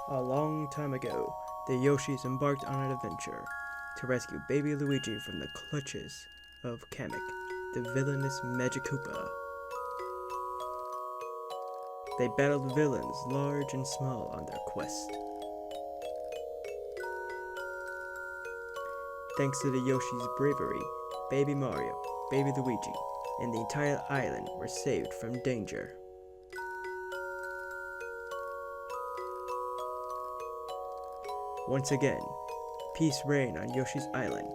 A long time ago, the Yoshis embarked on an adventure to rescue baby Luigi from the clutches of Kamek, the villainous Magikoopa. They battled villains large and small on their quest. Thanks to the Yoshi's bravery, baby Mario, baby Luigi, and the entire island were saved from danger. Once again, peace reigned on Yoshi's Island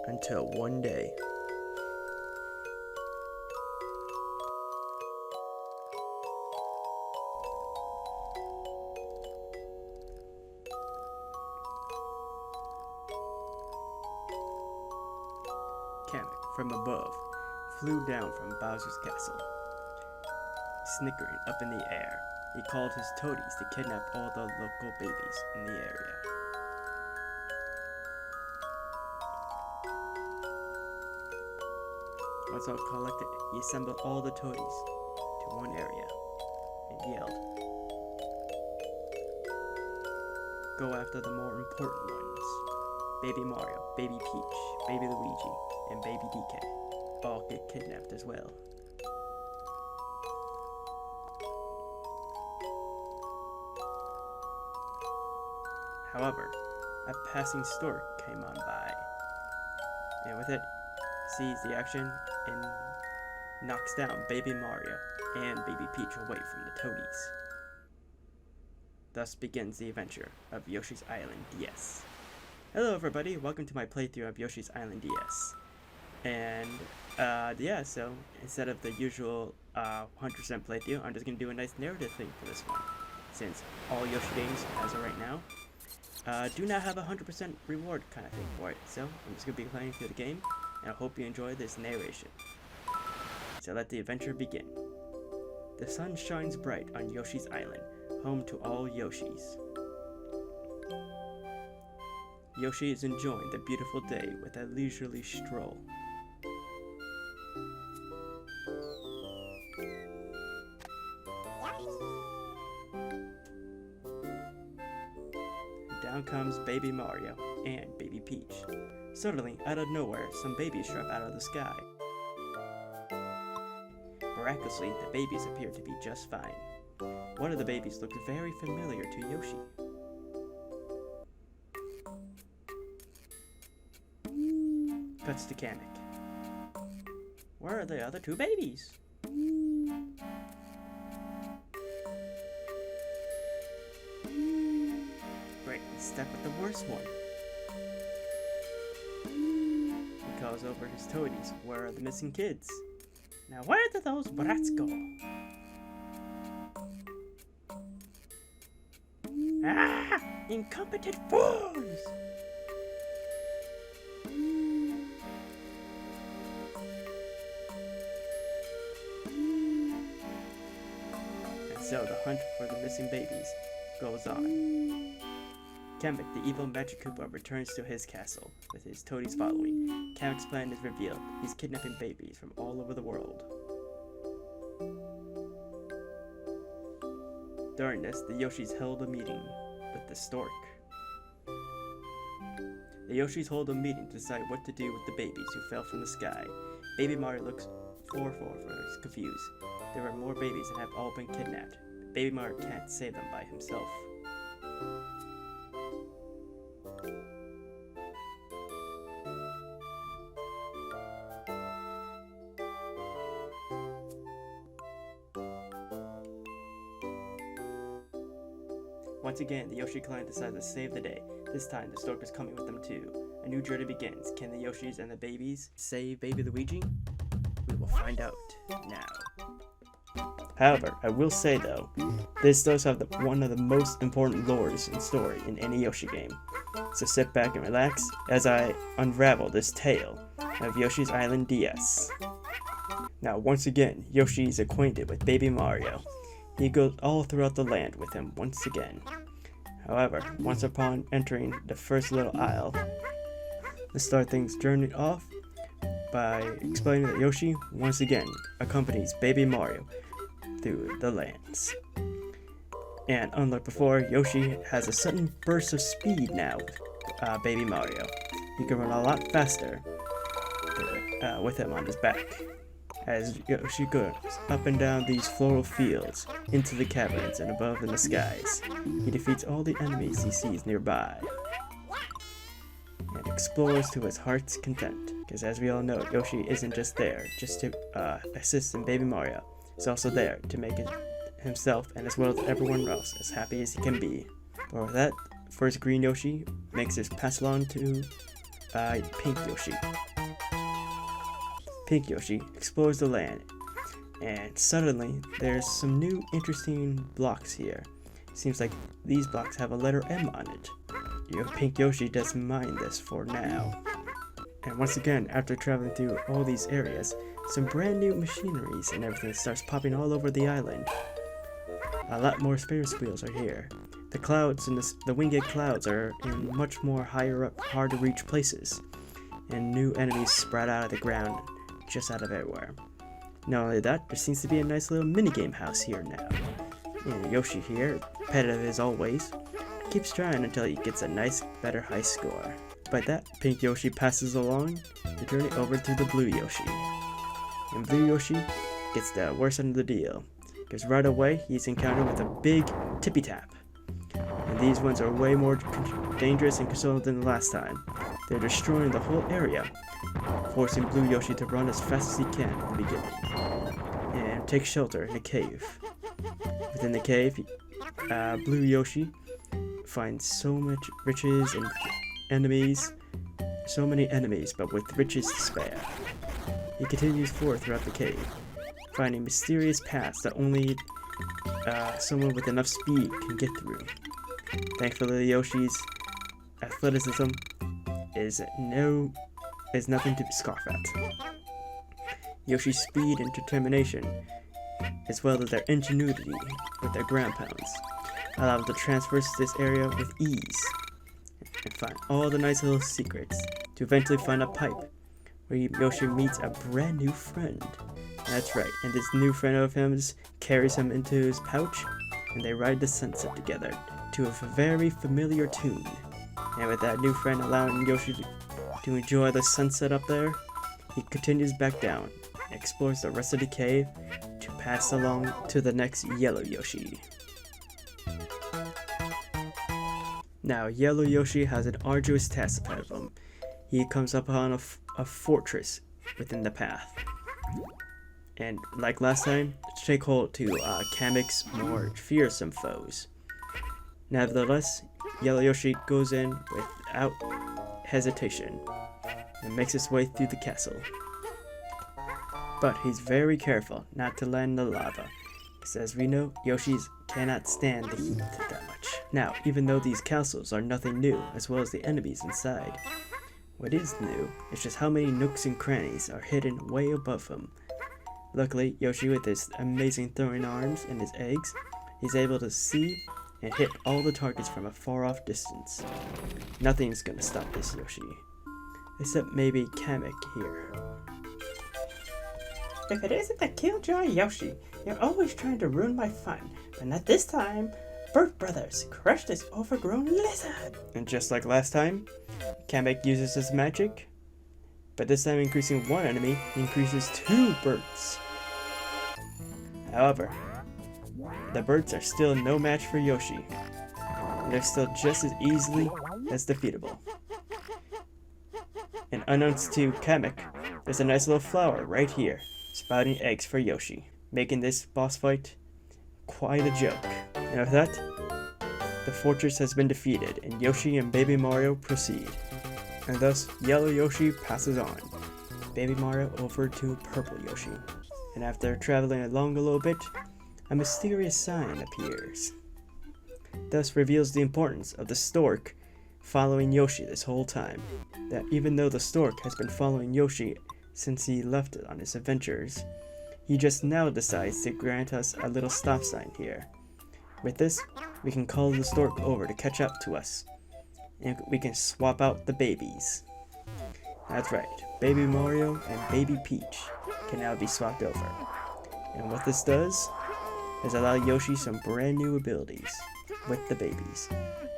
until one day. Kamek, from above, flew down from Bowser's castle. Snickering up in the air, he called his toadies to kidnap all the local babies in the area. Once all collected, he assembled all the toadies to one area and yelled, "Go after the more important ones. Baby Mario, Baby Peach, Baby Luigi, and Baby DK all get kidnapped as well." However, a passing stork came on by, and with it, sees the action and knocks down Baby Mario and Baby Peach away from the toadies. Thus begins the adventure of Yoshi's Island DS. Hello everybody, welcome to my playthrough of Yoshi's Island DS. And so instead of the usual 100% playthrough, I'm just going to do a nice narrative thing for this one. Since all Yoshi games, as of right now, do not have a 100% reward kind of thing for it. So I'm just going to be playing through the game, and I hope you enjoy this narration. So let the adventure begin. The sun shines bright on Yoshi's Island, home to all Yoshis. Yoshi is enjoying the beautiful day with a leisurely stroll. Down comes Baby Mario and Baby Peach. Suddenly, out of nowhere, some babies drop out of the sky. Miraculously, the babies appear to be just fine. One of the babies looked very familiar to Yoshi. Cuts to Kamek. Where are the other two babies? Great, he's stuck with the worst one. He calls over his toadies. Where are the missing kids? Now where did those brats go? Ah! Incompetent fools! So the hunt for the missing babies goes on. Kamek, the evil Magikoopa, returns to his castle, with his toadies following. Kamek's plan is revealed. He's kidnapping babies from all over the world. During this, the Yoshis held a meeting with the stork. The Yoshis hold a meeting to decide what to do with the babies who fell from the sky. Baby Mario looks confused. There are more babies that have all been kidnapped. Baby Mario can't save them by himself. Once again, the Yoshi clan decides to save the day. This time, the stork is coming with them too. A new journey begins. Can the Yoshis and the babies save Baby Luigi? We will find out now. However, I will say though, this does have one of the most important lores and story in any Yoshi game. So sit back and relax as I unravel this tale of Yoshi's Island DS. Now once again, Yoshi is acquainted with Baby Mario. He goes all throughout the land with him once again. However, once upon entering the first little isle, let's start things journey off by explaining that Yoshi once again accompanies Baby Mario through the lands. And unlike before, Yoshi has a sudden burst of speed now, Baby Mario. He can run a lot faster with him on his back. As Yoshi goes up and down these floral fields, into the caverns and above in the skies, he defeats all the enemies he sees nearby, and explores to his heart's content. Because as we all know, Yoshi isn't just there just to assist in Baby Mario. He's also there to make himself and as well as everyone else as happy as he can be. But with that, first green Yoshi makes his pass along to Pink Yoshi. Pink Yoshi explores the land, and suddenly there's some new interesting blocks here. Seems like these blocks have a letter M on it. Pink Yoshi doesn't mind this for now. And once again, after traveling through all these areas, some brand new machineries and everything starts popping all over the island. A lot more Ferris wheels are here. The clouds and the winged clouds are in much more higher up, hard to reach places, and new enemies sprout out of the ground just out of everywhere. Not only that, there seems to be a nice little minigame house here now. And Yoshi here, competitive as always, keeps trying until he gets a nice, better high score. By that, Pink Yoshi passes along the journey over to the Blue Yoshi. And Blue Yoshi gets the worst end of the deal, because right away he's encountered with a big tippy tap. And these ones are way more dangerous and controlled than the last time. They're destroying the whole area, forcing Blue Yoshi to run as fast as he can in the beginning, and take shelter in a cave. Within the cave, Blue Yoshi finds so much riches and enemies, so many enemies, but with riches to spare. He continues forward throughout the cave, finding mysterious paths that only someone with enough speed can get through. Thankfully, Yoshi's athleticism is nothing to scoff at. Yoshi's speed and determination, as well as their ingenuity with their ground pounds, allow them to traverse this area with ease and find all the nice little secrets to eventually find a pipe where Yoshi meets a brand new friend. That's right, and this new friend of his carries him into his pouch, and they ride the sunset together to a very familiar tune. And with that new friend allowing Yoshi to enjoy the sunset up there, he continues back down and explores the rest of the cave to pass along to the next Yellow Yoshi. Now, Yellow Yoshi has an arduous task ahead of him. He comes upon a fortress within the path. And like last time, to take hold to Kamek's more fearsome foes. Nevertheless, Yellow Yoshi goes in without hesitation and makes his way through the castle. But he's very careful not to land in the lava, because as we know, Yoshis cannot stand the heat that much. Now, even though these castles are nothing new, as well as the enemies inside, what is new is just how many nooks and crannies are hidden way above him. Luckily, Yoshi, with his amazing throwing arms and his eggs, is able to see and hit all the targets from a far off distance. Nothing's gonna stop this Yoshi, except maybe Kamek here. If it isn't the Killjoy Yoshi, you're always trying to ruin my fun, but not this time. Bird Brothers, crush this overgrown lizard! And just like last time, Kamek uses his magic, but this time increasing one enemy, he increases 2 birds. However, the birds are still no match for Yoshi. They're still just as easily as defeatable. And unbeknownst to Kamek, there's a nice little flower right here, spouting eggs for Yoshi, making this boss fight quite a joke. And with that, the fortress has been defeated, and Yoshi and Baby Mario proceed. And thus, Yellow Yoshi passes on, Baby Mario over to Purple Yoshi. And after traveling along a little bit, a mysterious sign appears. Thus reveals the importance of the stork following Yoshi this whole time. That even though the stork has been following Yoshi since he left on his adventures, he just now decides to grant us a little stop sign here. With this, we can call the stork over to catch up to us, and we can swap out the babies. That's right, Baby Mario and Baby Peach can now be swapped over. And what this does has allowed Yoshi some brand new abilities with the babies.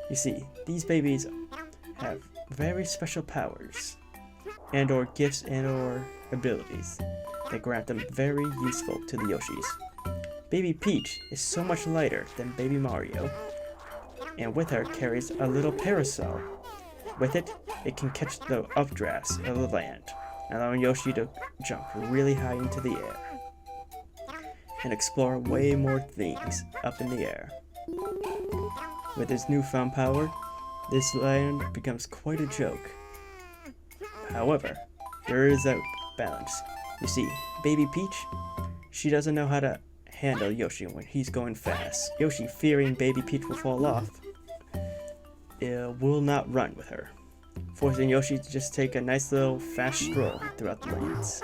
You see, these babies have very special powers and or gifts and or abilities that grant them very useful to the Yoshis. Baby Peach is so much lighter than Baby Mario, and with her carries a little parasol. With it, it can catch the updrafts of the land, allowing Yoshi to jump really high into the air and explore way more things up in the air. With his newfound power, this land becomes quite a joke. However, there is a balance. You see, Baby Peach, she doesn't know how to handle Yoshi when he's going fast. Yoshi, fearing Baby Peach will fall off, will not run with her, forcing Yoshi to just take a nice little fast stroll throughout the lands.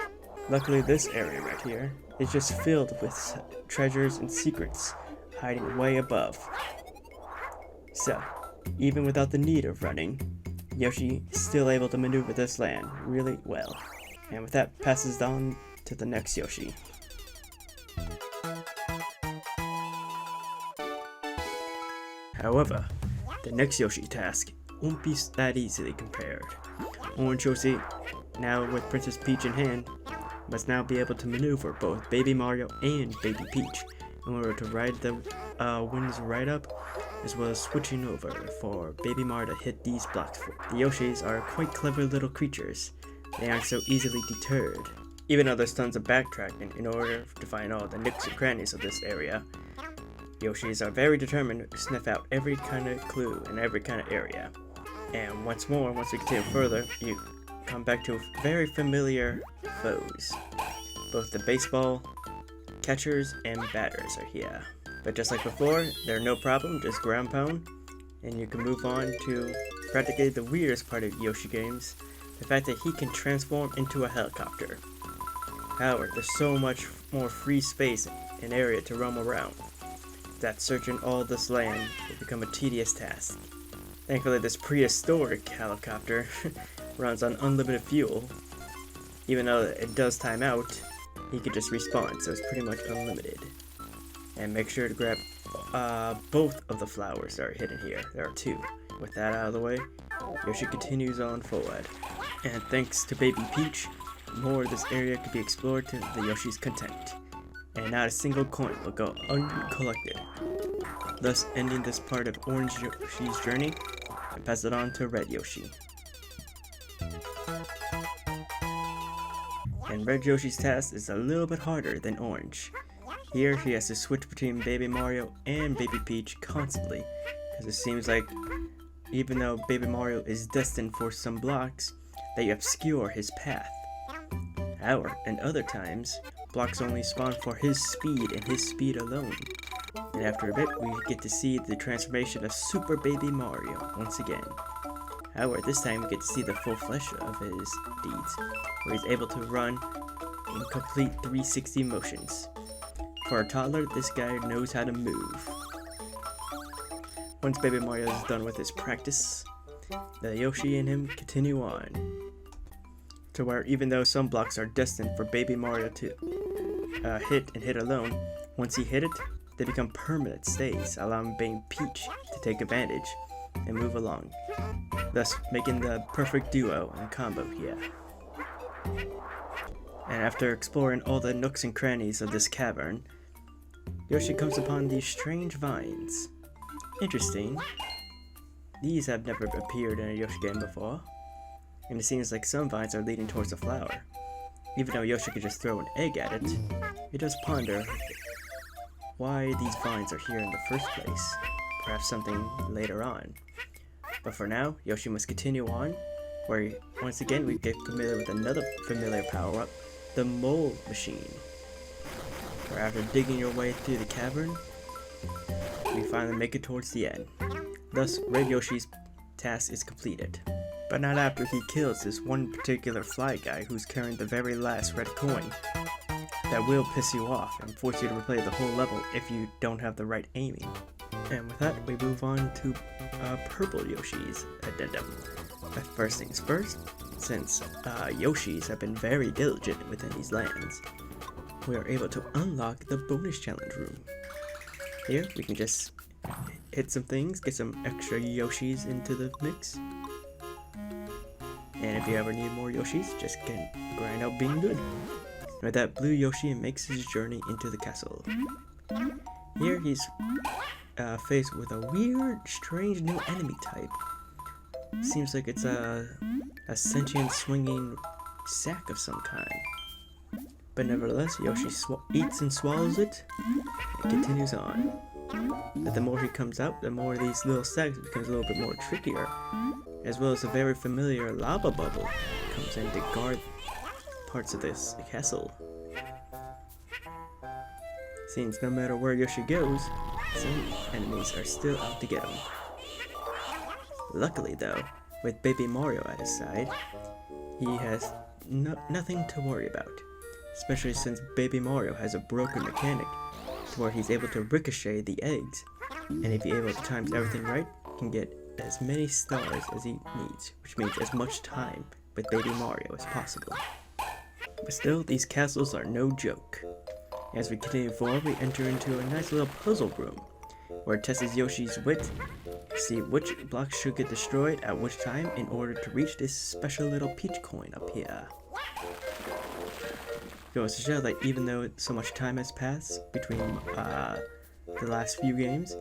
Luckily, this area right here is just filled with treasures and secrets hiding way above. So, even without the need of running, Yoshi is still able to maneuver this land really well. And with that, passes on to the next Yoshi. However, the next Yoshi task won't be that easily compared. Orange Yoshi, now with Princess Peach in hand, must now be able to maneuver both Baby Mario and Baby Peach in order to ride the winds right up, as well as switching over for Baby Mario to hit these blocks. The Yoshis are quite clever little creatures. They aren't so easily deterred. Even though there's tons of backtracking in order to find all the nooks and crannies of this area, Yoshis are very determined to sniff out every kind of clue in every kind of area. And once more, once we continue further, you come back to very familiar foes. Both the baseball catchers and batters are here. But just like before, they're no problem, just ground pound, and you can move on to practically the weirdest part of Yoshi games, the fact that he can transform into a helicopter. However, there's so much more free space and area to roam around that searching all this land will become a tedious task. Thankfully, this prehistoric helicopter runs on unlimited fuel. Even though it does time out, he can just respawn, so it's pretty much unlimited. And make sure to grab both of the flowers that are hidden here. There are two. With that out of the way, Yoshi continues on forward. And thanks to Baby Peach, more of this area could be explored to the Yoshi's content. And not a single coin will go uncollected, thus ending this part of Orange Yoshi's journey, and pass it on to Red Yoshi. And Red Yoshi's task is a little bit harder than Orange. Here he has to switch between Baby Mario and Baby Peach constantly, because it seems like even though Baby Mario is destined for some blocks, they obscure his path. However, in other times, blocks only spawn for his speed and his speed alone. And after a bit, we get to see the transformation of Super Baby Mario once again. However, this time we get to see the full flesh of his deeds, where he's able to run in complete 360 motions. For a toddler, this guy knows how to move. Once Baby Mario is done with his practice, the Yoshi and him continue on, to where even though some blocks are destined for Baby Mario to hit and hit alone, once he hit it, they become permanent stays, allowing Baby Peach to take advantage and move along, thus making the perfect duo and combo here. And after exploring all the nooks and crannies of this cavern, Yoshi comes upon these strange vines. Interesting. These have never appeared in a Yoshi game before, and it seems like some vines are leading towards a flower. Even though Yoshi could just throw an egg at it, he does ponder why these vines are here in the first place. Perhaps something later on. But for now, Yoshi must continue on, where once again we get familiar with another familiar power-up, the mole machine. Where after digging your way through the cavern, we finally make it towards the end. Thus, Red Yoshi's task is completed. But not after he kills this one particular fly guy who's carrying the very last red coin. That will piss you off and force you to replay the whole level if you don't have the right aiming. And with that, we move on to Purple Yoshi's addendum. But first things first, since Yoshis have been very diligent within these lands, we are able to unlock the bonus challenge room. Here, we can just hit some things, get some extra Yoshis into the mix. And if you ever need more Yoshis, just grind out being good. With that blue Yoshi makes his journey into the castle. Here he's faced with a weird, strange new enemy type. Seems like it's a sentient swinging sack of some kind. But nevertheless, Yoshi eats and swallows it and continues on. But the more he comes out, the more these little sacks becomes a little bit more trickier, as well as a very familiar lava bubble comes in to guard parts of this castle. Seems no matter where Yoshi goes, some enemies are still out to get him. Luckily though, with Baby Mario at his side, he has nothing to worry about, especially since Baby Mario has a broken mechanic to where he's able to ricochet the eggs, and if he's able to time everything right, can get as many stars as he needs, which means as much time with Baby Mario as possible. But still, these castles are no joke. As we continue forward, we enter into a nice little puzzle room, where it tests Yoshi's wit, see which blocks should get destroyed at which time in order to reach this special little peach coin up here. Goes to show that even though so much time has passed between the last few games,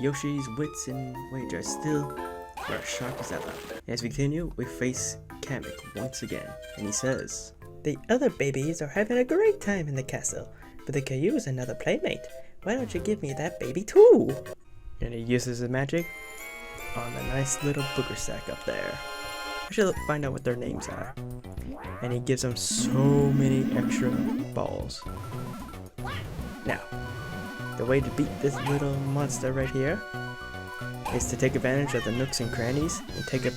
Yoshi's wits and ways are still as sharp as ever. As we continue, we face Kamek once again, and he says, "The other babies are having a great time in the castle, but they could use another playmate. Why don't you give me that baby too?" And he uses his magic on the nice little booger sack up there. I should find out what their names are. And he gives them so many extra balls. Now, the way to beat this little monster right here is to take advantage of the nooks and crannies and take a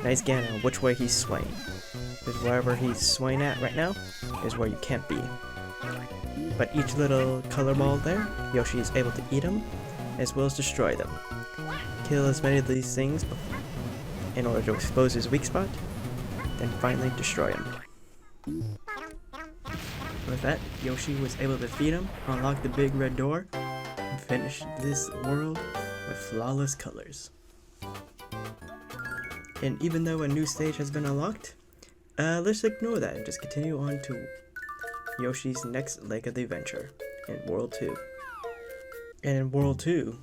nice gander on which way he's swaying. Because wherever he's swaying at right now is where you can't be. But each little color ball there, Yoshi is able to eat them as well as destroy them. Kill as many of these things in order to expose his weak spot, then finally destroy him. With that, Yoshi was able to defeat him, unlock the big red door, and finish this world with flawless colors. And even though a new stage has been unlocked, let's ignore that and just continue on to Yoshi's next leg of the adventure in World 2. And in World 2,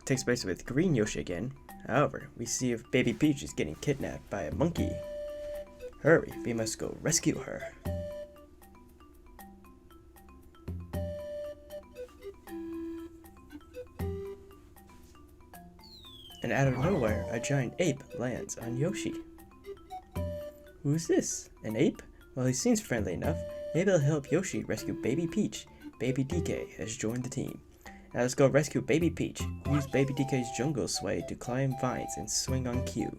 takes place with Green Yoshi again. However, we see if Baby Peach is getting kidnapped by a monkey. Hurry, we must go rescue her. And out of nowhere, a giant ape lands on Yoshi. Who's this? An ape? Well, he seems friendly enough. Maybe he'll help Yoshi rescue Baby Peach. Baby DK has joined the team. Now let's go rescue Baby Peach. Use Baby DK's jungle sway to climb vines and swing on cue.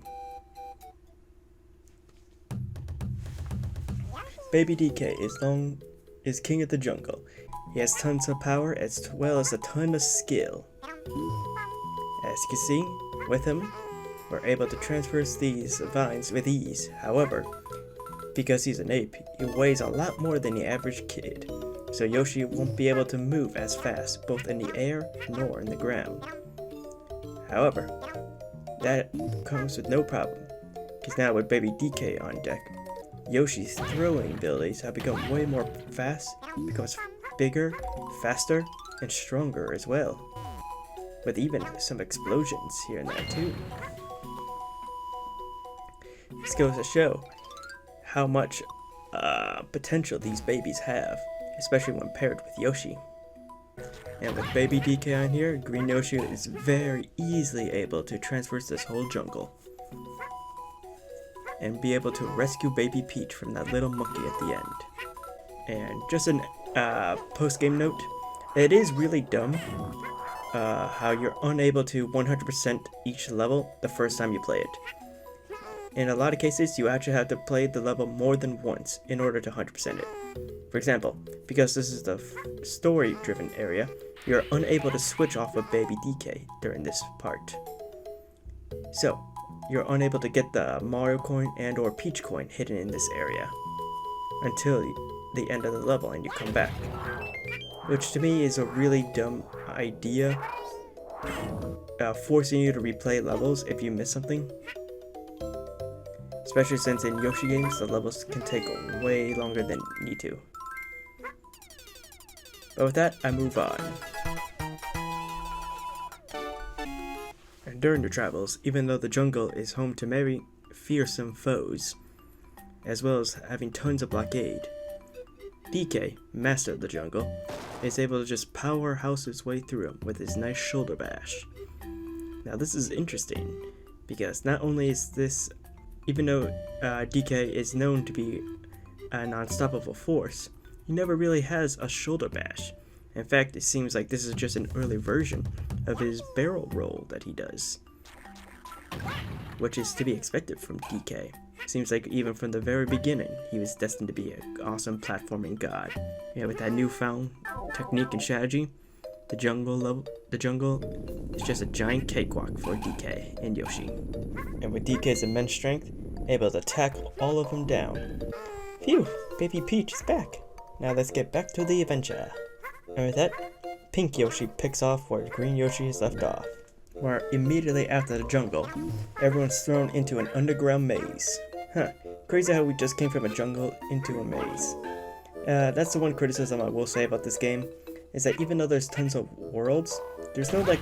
Baby DK is king of the jungle. He has tons of power as well as a ton of skill. As you can see, with him, we're able to transfer these vines with ease. However, because he's an ape, he weighs a lot more than the average kid. So Yoshi won't be able to move as fast, both in the air nor in the ground. However, that comes with no problem, because now with Baby DK on deck, Yoshi's throwing abilities have become way more fast, becomes bigger, faster, and stronger as well, with even some explosions here and there too. This goes to show how much potential these babies have, especially when paired with Yoshi. And with Baby DK on here, Green Yoshi is very easily able to traverse this whole jungle and be able to rescue Baby Peach from that little monkey at the end. And just an post-game note, it is really dumb how you're unable to 100% each level the first time you play it. In a lot of cases, you actually have to play the level more than once in order to 100% it. For example, because this is the story-driven area, you're unable to switch off of Baby DK during this part. So, you're unable to get the Mario coin and or Peach coin hidden in this area until the end of the level and you come back. Which to me is a really dumb idea forcing you to replay levels if you miss something. Especially since in Yoshi games, the levels can take way longer than need to. But with that, I move on. And during your travels, even though the jungle is home to many fearsome foes, as well as having tons of blockade, DK, master of the jungle, is able to just powerhouse his way through them with his nice shoulder bash. Now this is interesting, because not only is this, even though DK is known to be an unstoppable force, he never really has a shoulder bash. In fact, it seems like this is just an early version of his barrel roll that he does, which is to be expected from DK. Seems like even from the very beginning, he was destined to be an awesome platforming god. And with that newfound technique and strategy, the jungle is just a giant cakewalk for DK and Yoshi. And with DK's immense strength, able to tackle all of them down. Phew, Baby Peach is back. Now let's get back to the adventure. And with that, Pink Yoshi picks off where Green Yoshi has left off. Where immediately after the jungle, everyone's thrown into an underground maze. Huh, crazy how we just came from a jungle into a maze. That's the one criticism I will say about this game, is that even though there's tons of worlds, there's no like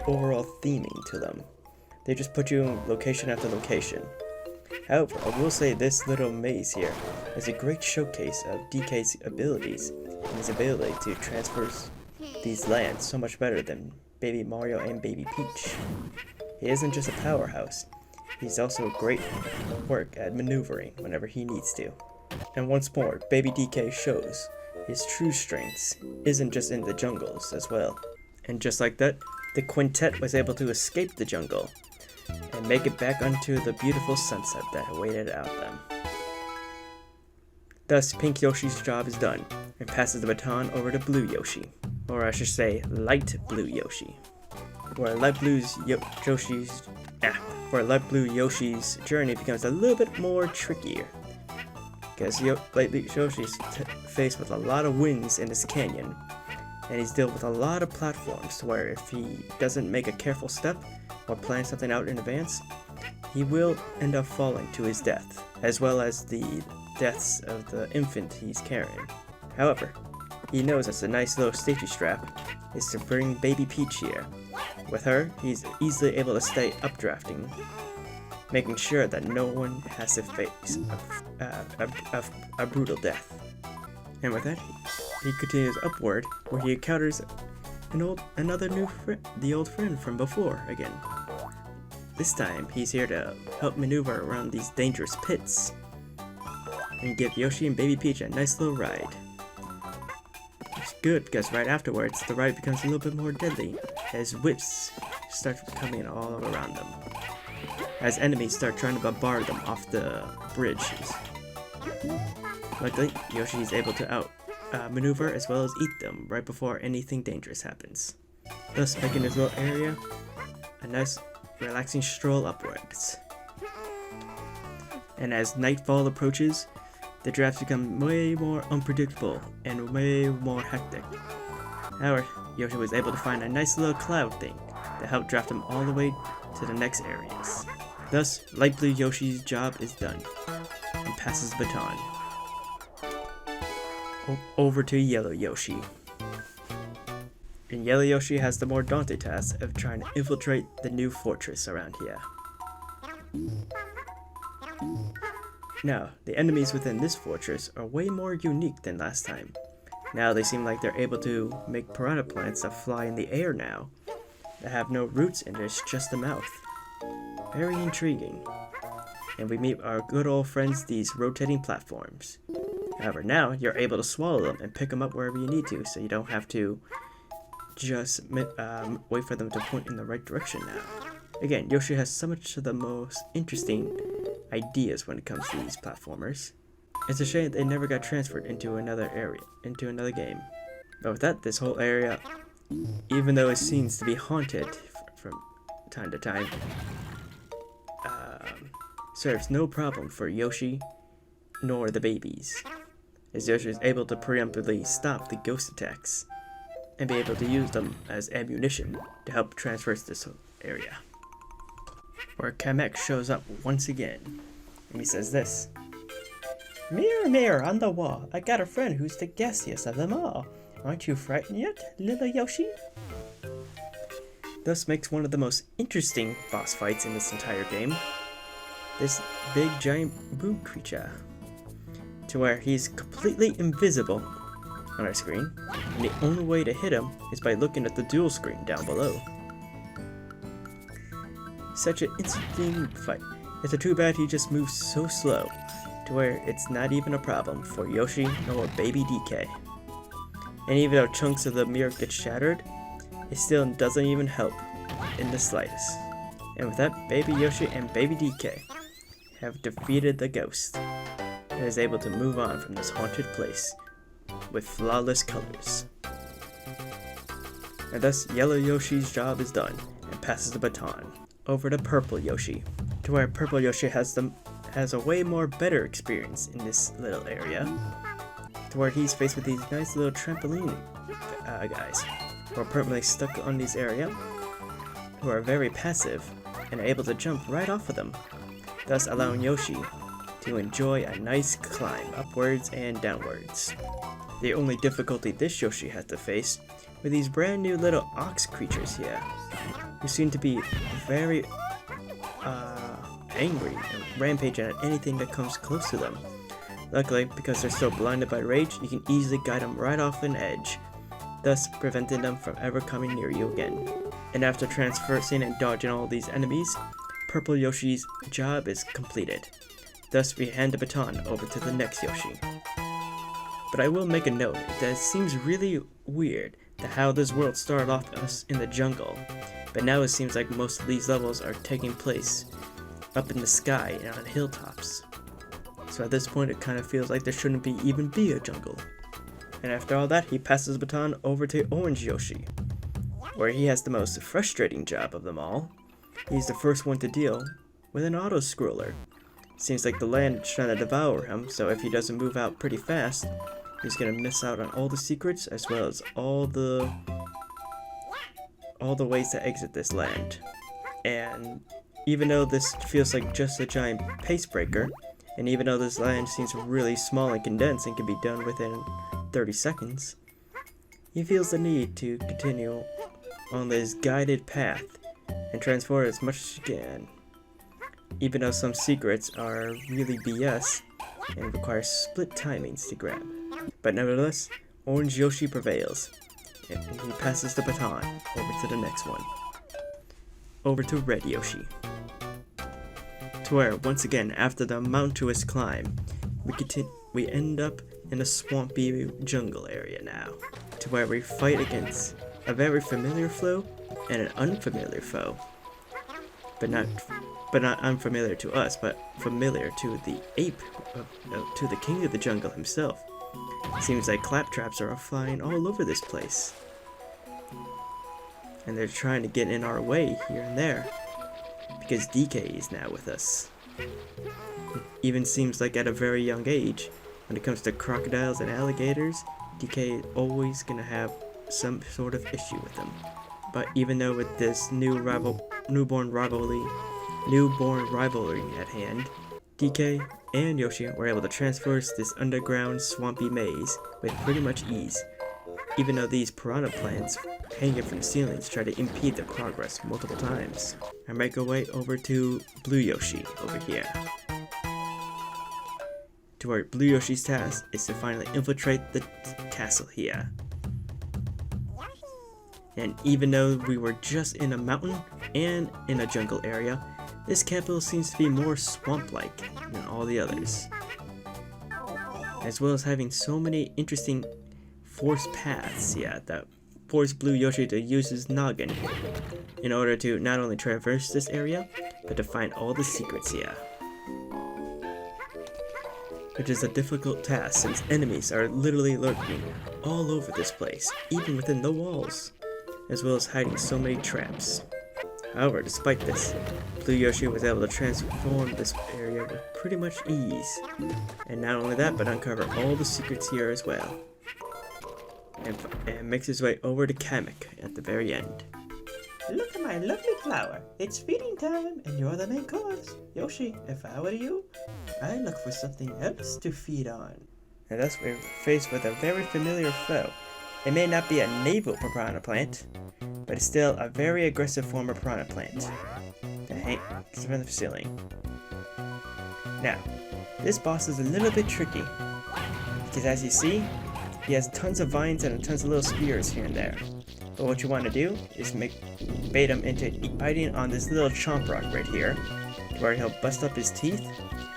overall theming to them. They just put you in location after location. However, I will say this little maze here is a great showcase of DK's abilities and his ability to traverse these lands so much better than Baby Mario and Baby Peach. He isn't just a powerhouse, he's also great work at maneuvering whenever he needs to. And once more, Baby DK shows his true strengths isn't just in the jungles as well. And just like that, the quintet was able to escape the jungle and make it back onto the beautiful sunset that awaited out them. Thus, Pink Yoshi's job is done, and passes the baton over to Blue Yoshi. Or I should say, Light Blue Yoshi. Where Light Blue Yoshi's journey becomes a little bit more trickier. Because Light Blue Yoshi's faced with a lot of winds in this canyon, and he's dealt with a lot of platforms where if he doesn't make a careful step or plan something out in advance, he will end up falling to his death, as well as the deaths of the infant he's carrying. However, he knows it's a nice little safety strap is to bring Baby Peach here. With her, he's easily able to stay updrafting, making sure that no one has to face a brutal death. And with that, he continues upward, where he encounters the old friend from before again. This time, he's here to help maneuver around these dangerous pits and give Yoshi and Baby Peach a nice little ride. It's good because right afterwards, the ride becomes a little bit more deadly as whips start coming all around them, as enemies start trying to bombard them off the bridges. Luckily, Yoshi is able to maneuver as well as eat them right before anything dangerous happens, thus making this little area a nice relaxing stroll upwards. And as nightfall approaches, the drafts become way more unpredictable and way more hectic. However, Yoshi was able to find a nice little cloud thing that helped draft him all the way to the next areas. Thus, Light Blue Yoshi's job is done, and passes the baton over to Yellow Yoshi. And Yellow Yoshi has the more daunting task of trying to infiltrate the new fortress around here. Now, the enemies within this fortress are way more unique than last time. Now they seem like they're able to make piranha plants that fly in the air now, that have no roots and there's just a mouth. Very intriguing. And we meet our good old friends, these rotating platforms. However, now you're able to swallow them and pick them up wherever you need to, so you don't have to just wait for them to point in the right direction now. Again, Yoshi has so much of the most interesting ideas when it comes to these platformers. It's a shame they never got transferred into another game. But with that, this whole area, even though it seems to be haunted from time to time, serves no problem for Yoshi nor the babies, as Yoshi is able to preemptively stop the ghost attacks and be able to use them as ammunition to help traverse this area. Where Kamek shows up once again, and he says this: Mirror, mirror on the wall, I got a friend who's the guessiest of them all. Aren't you frightened yet, little Yoshi? Thus makes one of the most interesting boss fights in this entire game. This big giant boo creature, to where he's completely invisible on our screen, and the only way to hit him is by looking at the dual screen down below. Such an interesting fight. It's too bad he just moves so slow, to where it's not even a problem for Yoshi nor baby DK. And even though chunks of the mirror get shattered, it still doesn't even help in the slightest. And with that, baby Yoshi and baby DK have defeated the ghost, and is able to move on from this haunted place with flawless colors. And thus, yellow Yoshi's job is done, and passes the baton over to purple Yoshi, to where purple Yoshi has a way more better experience in this little area, to where he's faced with these nice little trampoline guys, who are permanently stuck on this area, who are very passive and are able to jump right off of them, thus allowing Yoshi to enjoy a nice climb upwards and downwards. The only difficulty this Yoshi has to face were these brand new little ox creatures here, who seem to be very angry and rampaging at anything that comes close to them. Luckily, because they're still blinded by rage, you can easily guide them right off an edge, thus preventing them from ever coming near you again. And after traversing and dodging all these enemies, purple Yoshi's job is completed. Thus we hand the baton over to the next Yoshi. But I will make a note that it seems really weird to how this world started off us in the jungle, but now it seems like most of these levels are taking place up in the sky and on hilltops. So at this point it kind of feels like there shouldn't even be a jungle. And after all that, he passes the baton over to Orange Yoshi, where he has the most frustrating job of them all. He's the first one to deal with an auto-scroller. Seems like the land is trying to devour him, so if he doesn't move out pretty fast, he's gonna miss out on all the secrets as well as all the ways to exit this land. And even though this feels like just a giant pace breaker, and even though this land seems really small and condensed and can be done within 30 seconds, he feels the need to continue on this guided path and transform as much as he can. Even though some secrets are really BS and require split timings to grab. But nevertheless, Orange Yoshi prevails, and he passes the baton over to the next one. Over to Red Yoshi. To where, once again, after the mountainous climb, we end up in a swampy jungle area now, to where we fight against a very familiar foe and an unfamiliar foe. But not unfamiliar to us, but familiar to the ape, to the king of the jungle himself. Seems like claptraps are flying all over this place, and they're trying to get in our way here and there, because DK is now with us. It even seems like at a very young age, when it comes to crocodiles and alligators, DK is always gonna have some sort of issue with them. But even though with this newborn rivalry at hand, DK and Yoshi were able to traverse this underground swampy maze with pretty much ease, even though these piranha plants hanging from the ceilings try to impede their progress multiple times. I make our way over to Blue Yoshi over here, to where Blue Yoshi's task is to finally infiltrate the castle here. And even though we were just in a mountain and in a jungle area, this capital seems to be more swamp-like than all the others, as well as having so many interesting forced paths that force Blue Yoshi to use his noggin in order to not only traverse this area, but to find all the secrets here. Which is a difficult task since enemies are literally lurking all over this place, even within the walls, as well as hiding so many traps. However, despite this, Blue Yoshi was able to transform this area with pretty much ease, and not only that, but uncover all the secrets here as well. and makes his way over to Kamek at the very end. Look at my lovely flower. It's feeding time, and you're the main course. Yoshi, if I were you, I'd look for something else to feed on. And thus we're faced with a very familiar foe. It may not be a naval piranha plant, but it's still a very aggressive form of piranha plant that hangs from the ceiling. Now, this boss is a little bit tricky, because as you see, he has tons of vines and tons of little spears here and there. But what you want to do is bait him into biting on this little chomp rock right here, where he'll bust up his teeth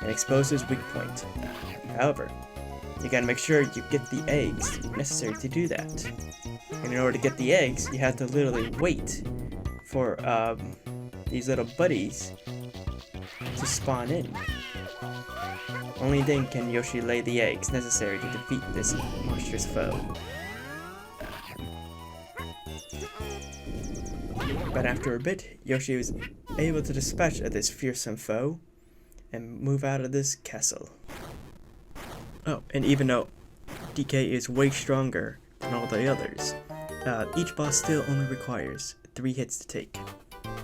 and expose his weak point. However, you gotta make sure you get the eggs necessary to do that. And in order to get the eggs, you have to literally wait for these little buddies to spawn in. Only then can Yoshi lay the eggs necessary to defeat this monstrous foe. But after a bit, Yoshi was able to dispatch this fearsome foe and move out of this castle. Oh, and even though DK is way stronger than all the others, each boss still only requires 3 hits to take.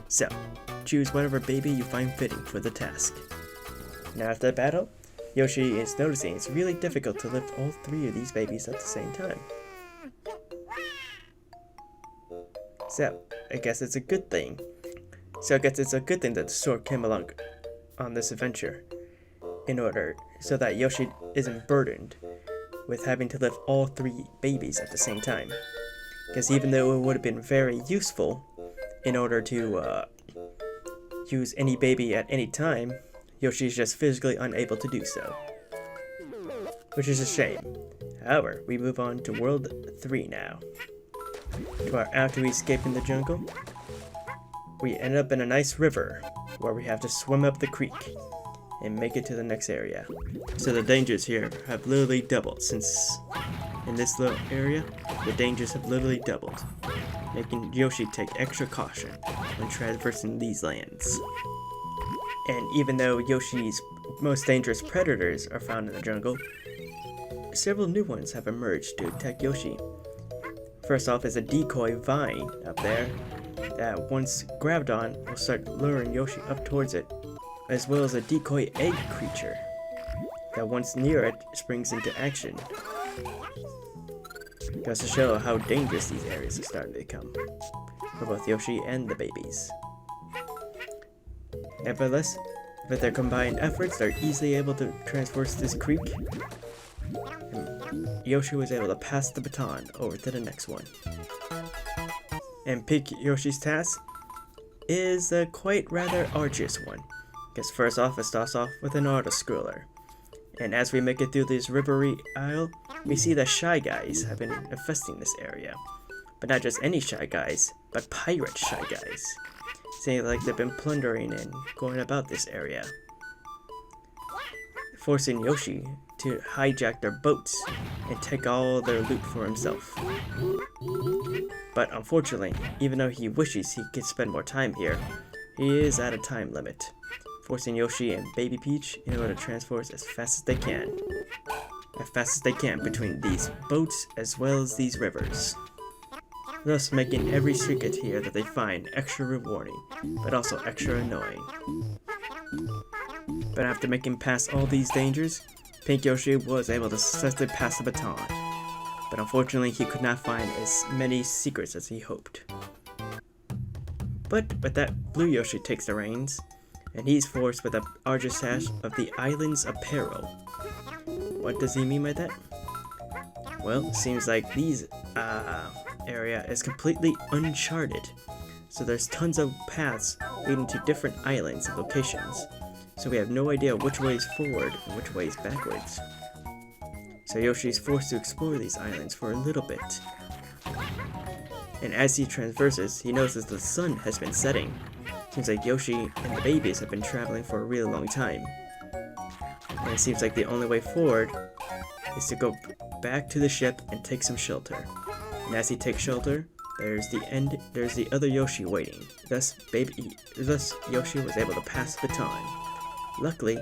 So, choose whatever baby you find fitting for the task. Now after the battle, Yoshi is noticing it's really difficult to lift all 3 of these babies at the same time. So, I guess it's a good thing. that the sword came along on this adventure, in order so that Yoshi isn't burdened with having to lift all 3 babies at the same time. Because even though it would have been very useful in order to use any baby at any time, Yoshi's just physically unable to do so, which is a shame. However, we move on to World 3 now. After we escape in the jungle, we end up in a nice river where we have to swim up the creek and make it to the next area. So the dangers here have literally doubled, since in this little area, the dangers have literally doubled, making Yoshi take extra caution when traversing these lands. And even though Yoshi's most dangerous predators are found in the jungle, several new ones have emerged to attack Yoshi. First off is a decoy vine up there that once grabbed on will start luring Yoshi up towards it, as well as a decoy egg creature that once near it springs into action. Goes to show how dangerous these areas are starting to become for both Yoshi and the babies. Nevertheless, with their combined efforts, they're easily able to traverse this creek, and Yoshi was able to pass the baton over to the next one. And pick Yoshi's task is a quite rather arduous one, because first off it starts off with an auto-scroller. And as we make it through this rivery isle, we see that Shy Guys have been infesting this area. But not just any Shy Guys, but pirate Shy Guys. Saying like they've been plundering and going about this area, forcing Yoshi to hijack their boats and take all their loot for himself. But unfortunately, even though he wishes he could spend more time here, he is at a time limit, forcing Yoshi and Baby Peach in order to transport as fast as they can. Between these boats as well as these rivers. Thus making every secret here that they find extra rewarding, but also extra annoying. But after making past all these dangers, Pink Yoshi was able to successfully pass the baton. But unfortunately he could not find as many secrets as he hoped. But with that, Blue Yoshi takes the reins, and he's forced with the arduous task of the Islands of Peril. What does he mean by that? Well, it seems like these area is completely uncharted, so there's tons of paths leading to different islands and locations, so we have no idea which way is forward and which way is backwards. So Yoshi is forced to explore these islands for a little bit, and as he traverses, he notices the sun has been setting. Seems like Yoshi and the babies have been traveling for a really long time, and it seems like the only way forward is to go back to the ship and take some shelter. And as he takes shelter, there's the other Yoshi waiting. Thus Yoshi was able to pass the baton. Luckily,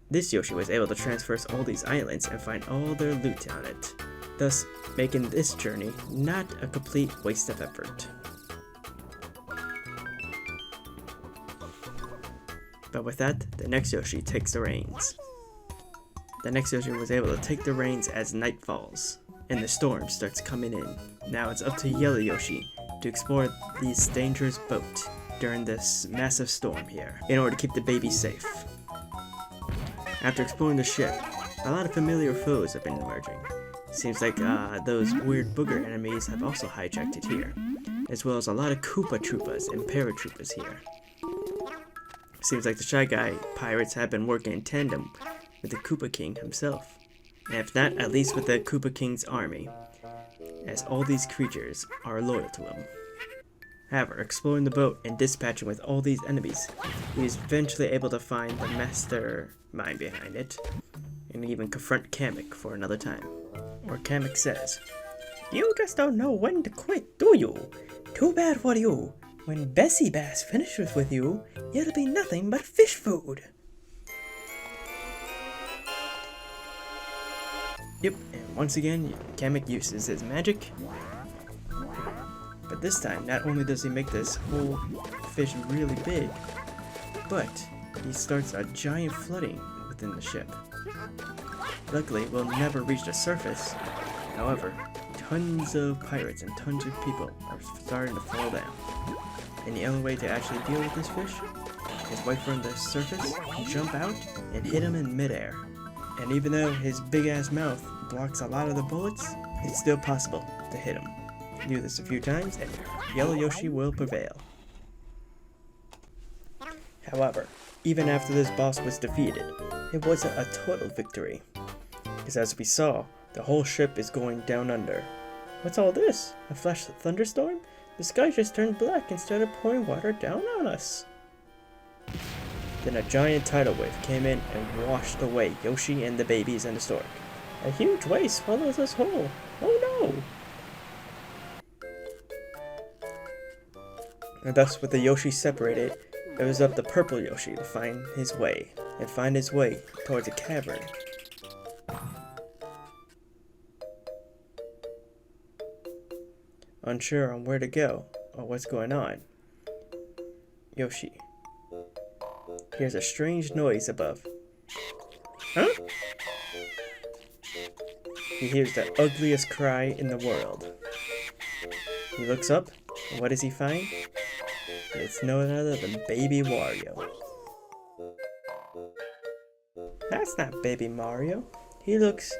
this Yoshi was able to traverse all these islands and find all their loot on it. Thus, making this journey not a complete waste of effort. But with that, the next Yoshi takes the reins. The next Yoshi was able to take the reins as night falls, and the storm starts coming in. Now it's up to Yellow Yoshi to explore this dangerous boat during this massive storm here, in order to keep the baby safe. After exploring the ship, a lot of familiar foes have been emerging. Seems like those weird booger enemies have also hijacked it here, as well as a lot of Koopa Troopas and Paratroopers here. Seems like the Shy Guy pirates have been working in tandem with the Koopa King himself, and if not, at least with the Koopa King's army, as all these creatures are loyal to him. However, exploring the boat and dispatching with all these enemies, he is eventually able to find the mastermind behind it, and even confront Kamek for another time. Where Kamek says, "You just don't know when to quit, do you? Too bad for you. When Bessie Bass finishes with you, it'll be nothing but fish food." Yep, and once again, Kamek uses his magic. But this time, not only does he make this whole fish really big, but he starts a giant flooding within the ship. Luckily, it will never reach the surface. However, tons of pirates and tons of people are starting to fall down. And the only way to actually deal with this fish is wait for him to surface, jump out, and hit him in midair. And even though his big ass mouth blocks a lot of the bullets, it's still possible to hit him. Do this a few times and Yellow Yoshi will prevail. However, even after this boss was defeated, it wasn't a total victory. Because as we saw, the whole ship is going down under. What's all this? A flash thunderstorm? The sky just turned black and started pouring water down on us. Then a giant tidal wave came in and washed away Yoshi and the babies and the stork. A huge wave swallows us whole. Oh no! And thus, with the Yoshi separated, it was up to Purple Yoshi to find his way towards a cavern. Unsure on where to go or what's going on, Yoshi hears a strange noise above. Huh? He hears the ugliest cry in the world. He looks up, and what does he find? It's no other than Baby Wario. That's not Baby Mario. He looks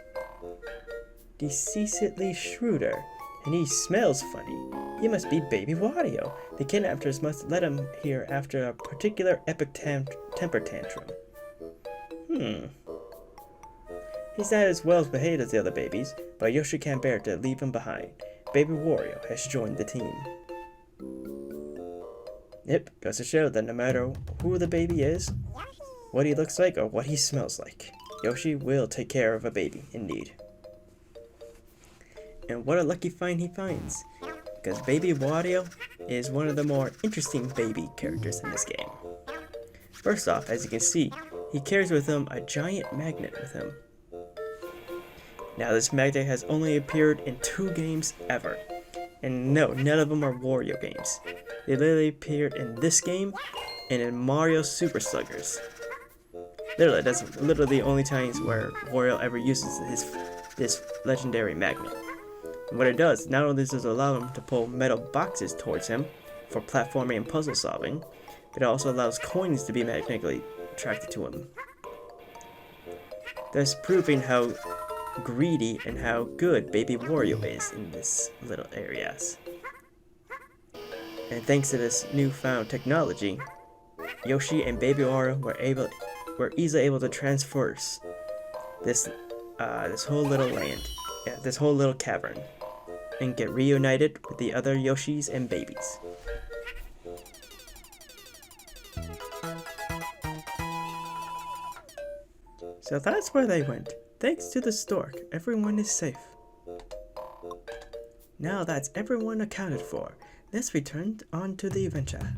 decisively shrewder, and he smells funny. He must be Baby Wario. The kidnappers must let him here after a particular epic temper tantrum. He's not as well behaved as the other babies, but Yoshi can't bear to leave him behind. Baby Wario has joined the team. Yep, goes to show that no matter who the baby is, what he looks like, or what he smells like, Yoshi will take care of a baby, indeed. And what a lucky find he finds, because Baby Wario is one of the more interesting baby characters in this game. First off, as you can see, he carries with him a giant magnet with him. Now this magnet has only appeared in 2 games ever, and no, none of them are Wario games. They literally appeared in this game and in Mario Super Sluggers. Literally, that's literally the only times where Wario ever uses this legendary magnet. And what it does, not only does it allow him to pull metal boxes towards him for platforming and puzzle solving, but it also allows coins to be magnetically attracted to him. Thus proving how greedy and how good Baby Wario is in this little areas. And thanks to this newfound technology, Yoshi and Baby Wario were easily able to traverse this whole little land, this whole little cavern, and get reunited with the other Yoshis and babies. So that's where they went. Thanks to the stork, everyone is safe. Now that's everyone accounted for, let's return on to the adventure.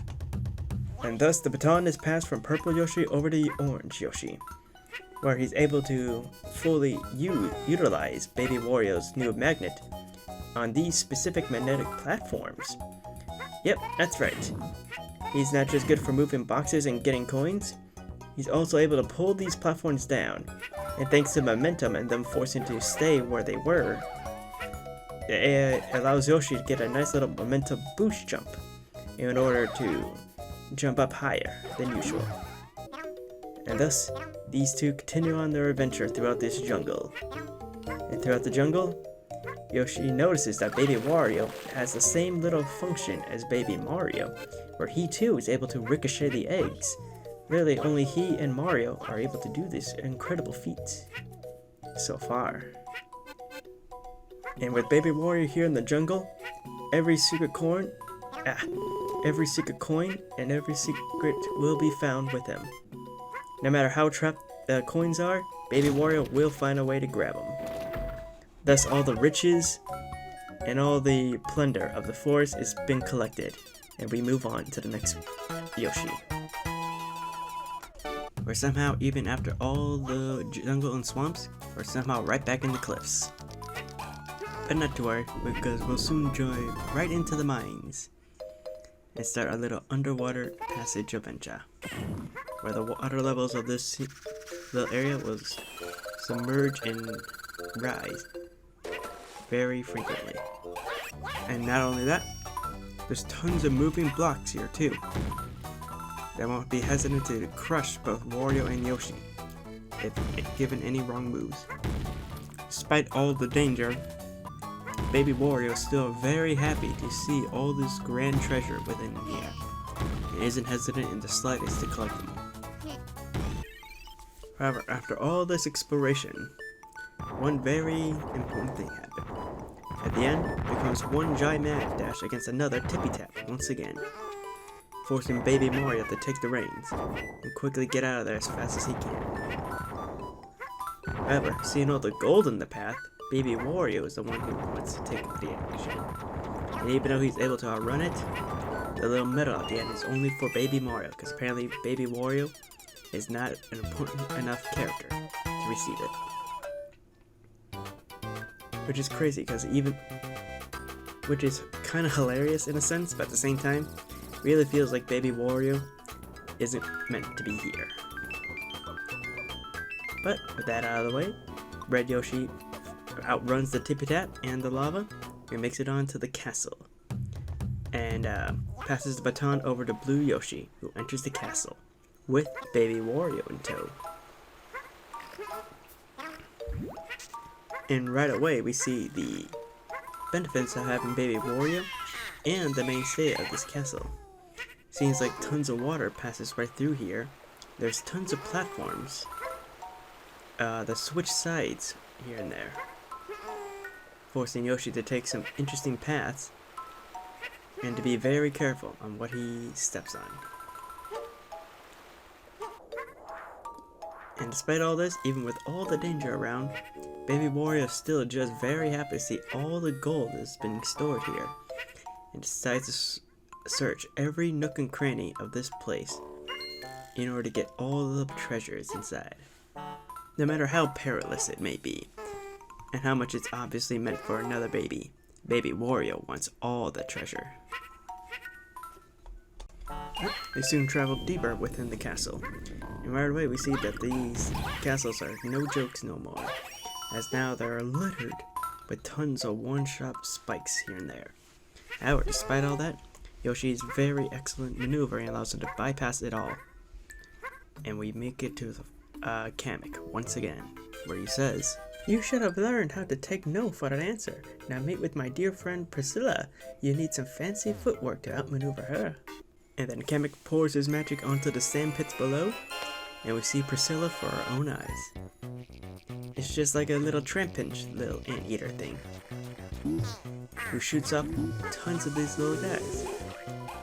And thus the baton is passed from Purple Yoshi over to Orange Yoshi, where he's able to fully utilize Baby Wario's new magnet on these specific magnetic platforms. Yep, that's right. He's not just good for moving boxes and getting coins, he's also able to pull these platforms down, and thanks to momentum and them forcing to stay where they were, it allows Yoshi to get a nice little momentum boost jump in order to jump up higher than usual. And thus, these two continue on their adventure throughout this jungle. And throughout the jungle, Yoshi notices that Baby Wario has the same little function as Baby Mario, where he too is able to ricochet the eggs. Really, only he and Mario are able to do this incredible feat so far. And with Baby Wario here in the jungle, every secret coin and every secret will be found with him. No matter how trapped the coins are, Baby Wario will find a way to grab them. Thus, all the riches and all the plunder of the forest has been collected, and we move on to the next Yoshi. We're somehow, even after all the jungle and swamps, we're somehow right back in the cliffs. But not to worry, because we'll soon join right into the mines and start our little underwater passage adventure, where the water levels of this little area will submerge and rise very frequently. And not only that, there's tons of moving blocks here too that won't be hesitant to crush both Wario and Yoshi if given any wrong moves. Despite all the danger, Baby Wario is still very happy to see all this grand treasure within here, and isn't hesitant in the slightest to collect them all. However, after all this exploration, one very important thing happened. At the end, there comes one giant mad dash against another tippy tap once again, forcing Baby Mario to take the reins and quickly get out of there as fast as he can. However, seeing all the gold in the path, Baby Wario is the one who wants to take the action. And even though he's able to outrun it, the little medal at the end is only for Baby Mario, because apparently Baby Wario is not an important enough character to receive it. Which is crazy, which is kind of hilarious in a sense, but at the same time, really feels like Baby Wario isn't meant to be here. But with that out of the way, Red Yoshi outruns the Tippy Tap and the lava and makes it onto the castle, and passes the baton over to Blue Yoshi, who enters the castle with Baby Wario in tow. And right away we see the benefits of having Baby Wario and the mainstay of this castle. Seems like tons of water passes right through here. There's tons of platforms that switch sides here and there, forcing Yoshi to take some interesting paths and to be very careful on what he steps on. And despite all this, even with all the danger around, Baby Wario is still just very happy to see all the gold that's been stored here, and decides to search every nook and cranny of this place in order to get all the treasures inside, no matter how perilous it may be, and how much it's obviously meant for another baby. Baby Wario wants all the treasure. They soon travel deeper within the castle, and right away we see that these castles are no jokes no more, as now they are littered with tons of one-shot spikes here and there. However, despite all that, Yoshi's very excellent maneuvering allows him to bypass it all, and we make it to the Kamek once again, where he says, "You should have learned how to take no for an answer. Now meet with my dear friend Priscilla. You need some fancy footwork to outmaneuver her." And then Kamek pours his magic onto the sand pits below, and we see Priscilla for our own eyes. It's just like a little tramp pinch little anteater thing, who shoots up tons of these little guys.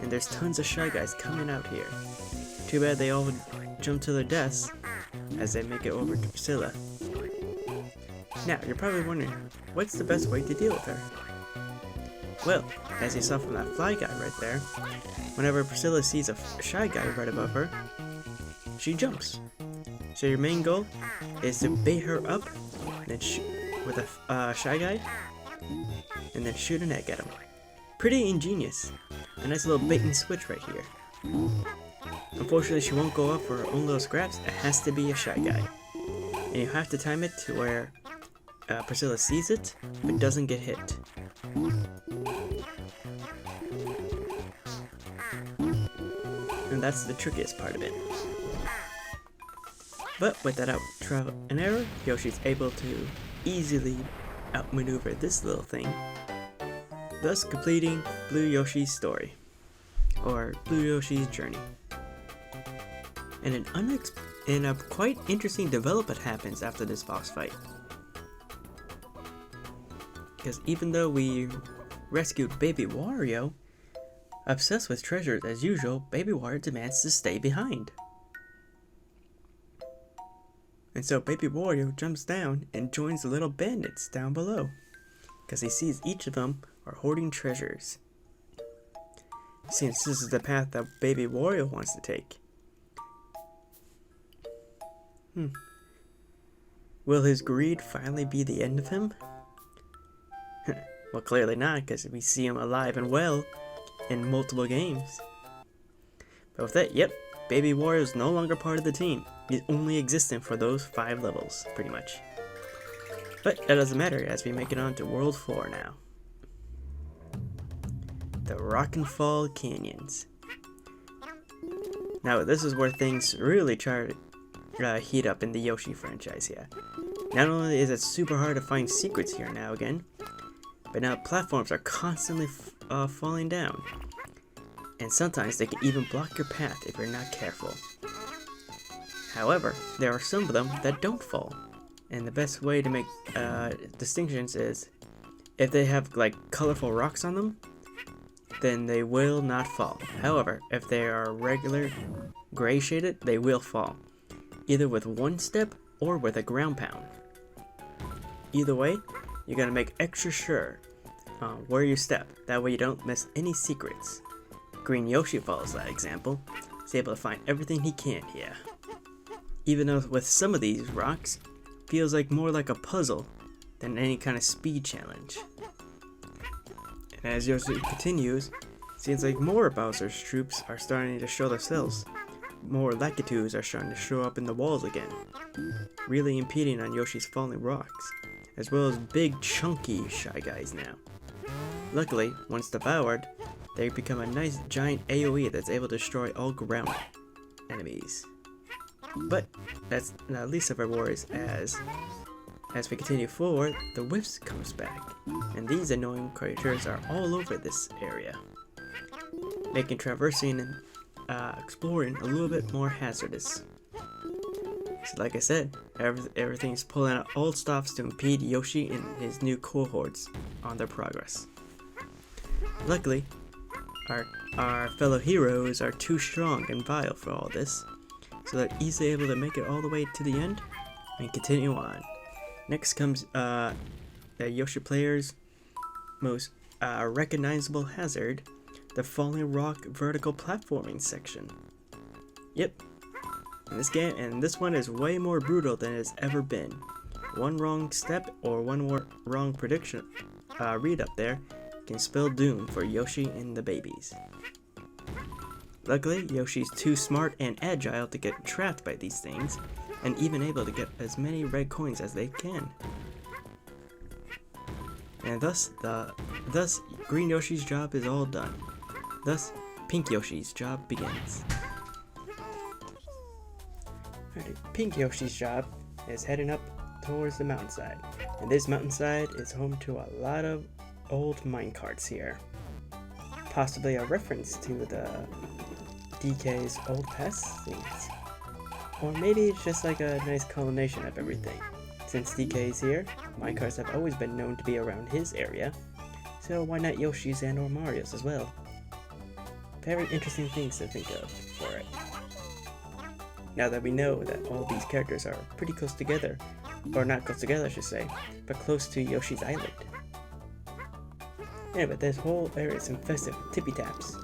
And there's tons of Shy Guys coming out here. Too bad they all jump to their deaths as they make it over to Priscilla. Now, you're probably wondering, what's the best way to deal with her? Well, as you saw from that fly guy right there, whenever Priscilla sees a Shy Guy right above her, she jumps. So your main goal is to bait her up, and then shoot with a Shy Guy, and then shoot an egg at him. Pretty ingenious. A nice little bait and switch right here. Unfortunately, she won't go up for her own little scraps. It has to be a Shy Guy. And you have to time it to where Priscilla sees it, but doesn't get hit. And that's the trickiest part of it. But with that trial and error, Yoshi's able to easily outmaneuver this little thing, thus completing Blue Yoshi's story, or Blue Yoshi's journey. And a quite interesting development happens after this boss fight. Because even though we rescued Baby Wario, obsessed with treasures as usual, Baby Wario demands to stay behind. And so Baby Wario jumps down and joins the little bandits down below, because he sees each of them are hoarding treasures. Since this is the path that Baby Wario wants to take. Will his greed finally be the end of him? Well, clearly not, because we see him alive and well in multiple games. But with that, yep, Baby Wario is no longer part of the team. He's only existent for those 5 levels, pretty much. But that doesn't matter, as we make it on to World 4 now. The Rock and Fall Canyons. Now, this is where things really try to heat up in the Yoshi franchise here. Not only is it super hard to find secrets here now again, but now platforms are constantly falling down. And sometimes they can even block your path if you're not careful. However, there are some of them that don't fall. And the best way to make distinctions is if they have like colorful rocks on them, then they will not fall. However, if they are regular gray shaded, they will fall. Either with one step or with a ground pound. Either way, you gotta make extra sure where you step. That way you don't miss any secrets. Green Yoshi follows that example. He's able to find everything he can here. Even though with some of these rocks, feels like more like a puzzle than any kind of speed challenge. And as Yoshi continues, seems like more Bowser's troops are starting to show themselves. More Lakitus are starting to show up in the walls again, really impeding on Yoshi's falling rocks, as well as big chunky Shy Guys now. Luckily, once devoured, they become a nice giant AoE that's able to destroy all ground enemies. But that's not least of our worries, as we continue forward, the Whiffs comes back, and these annoying creatures are all over this area, making traversing and exploring a little bit more hazardous. So like I said, everything's pulling out all stops to impede Yoshi and his new cohorts on their progress. Luckily, our fellow heroes are too strong and vile for all this, so they're easily able to make it all the way to the end and continue on. Next comes the Yoshi player's most recognizable hazard, the falling rock vertical platforming section. Yep, in this game, and this one is way more brutal than it's ever been. One wrong step or one more wrong prediction read up there can spell doom for Yoshi and the babies. Luckily, Yoshi's too smart and agile to get trapped by these things, and even able to get as many red coins as they can. And thus Green Yoshi's job is all done. Thus, Pink Yoshi's job begins. Alright, Pink Yoshi's job is heading up towards the mountainside, and this mountainside is home to a lot of old minecarts here. Possibly a reference to the DK's old past scenes. Or maybe it's just like a nice culmination of everything. Since DK is here, minecarts have always been known to be around his area, so why not Yoshi's and or Mario's as well? Very interesting things to think of for it. Now that we know that all these characters are pretty close together, or not close together I should say, but close to Yoshi's Island. Anyway, this whole area is infested with tippy taps.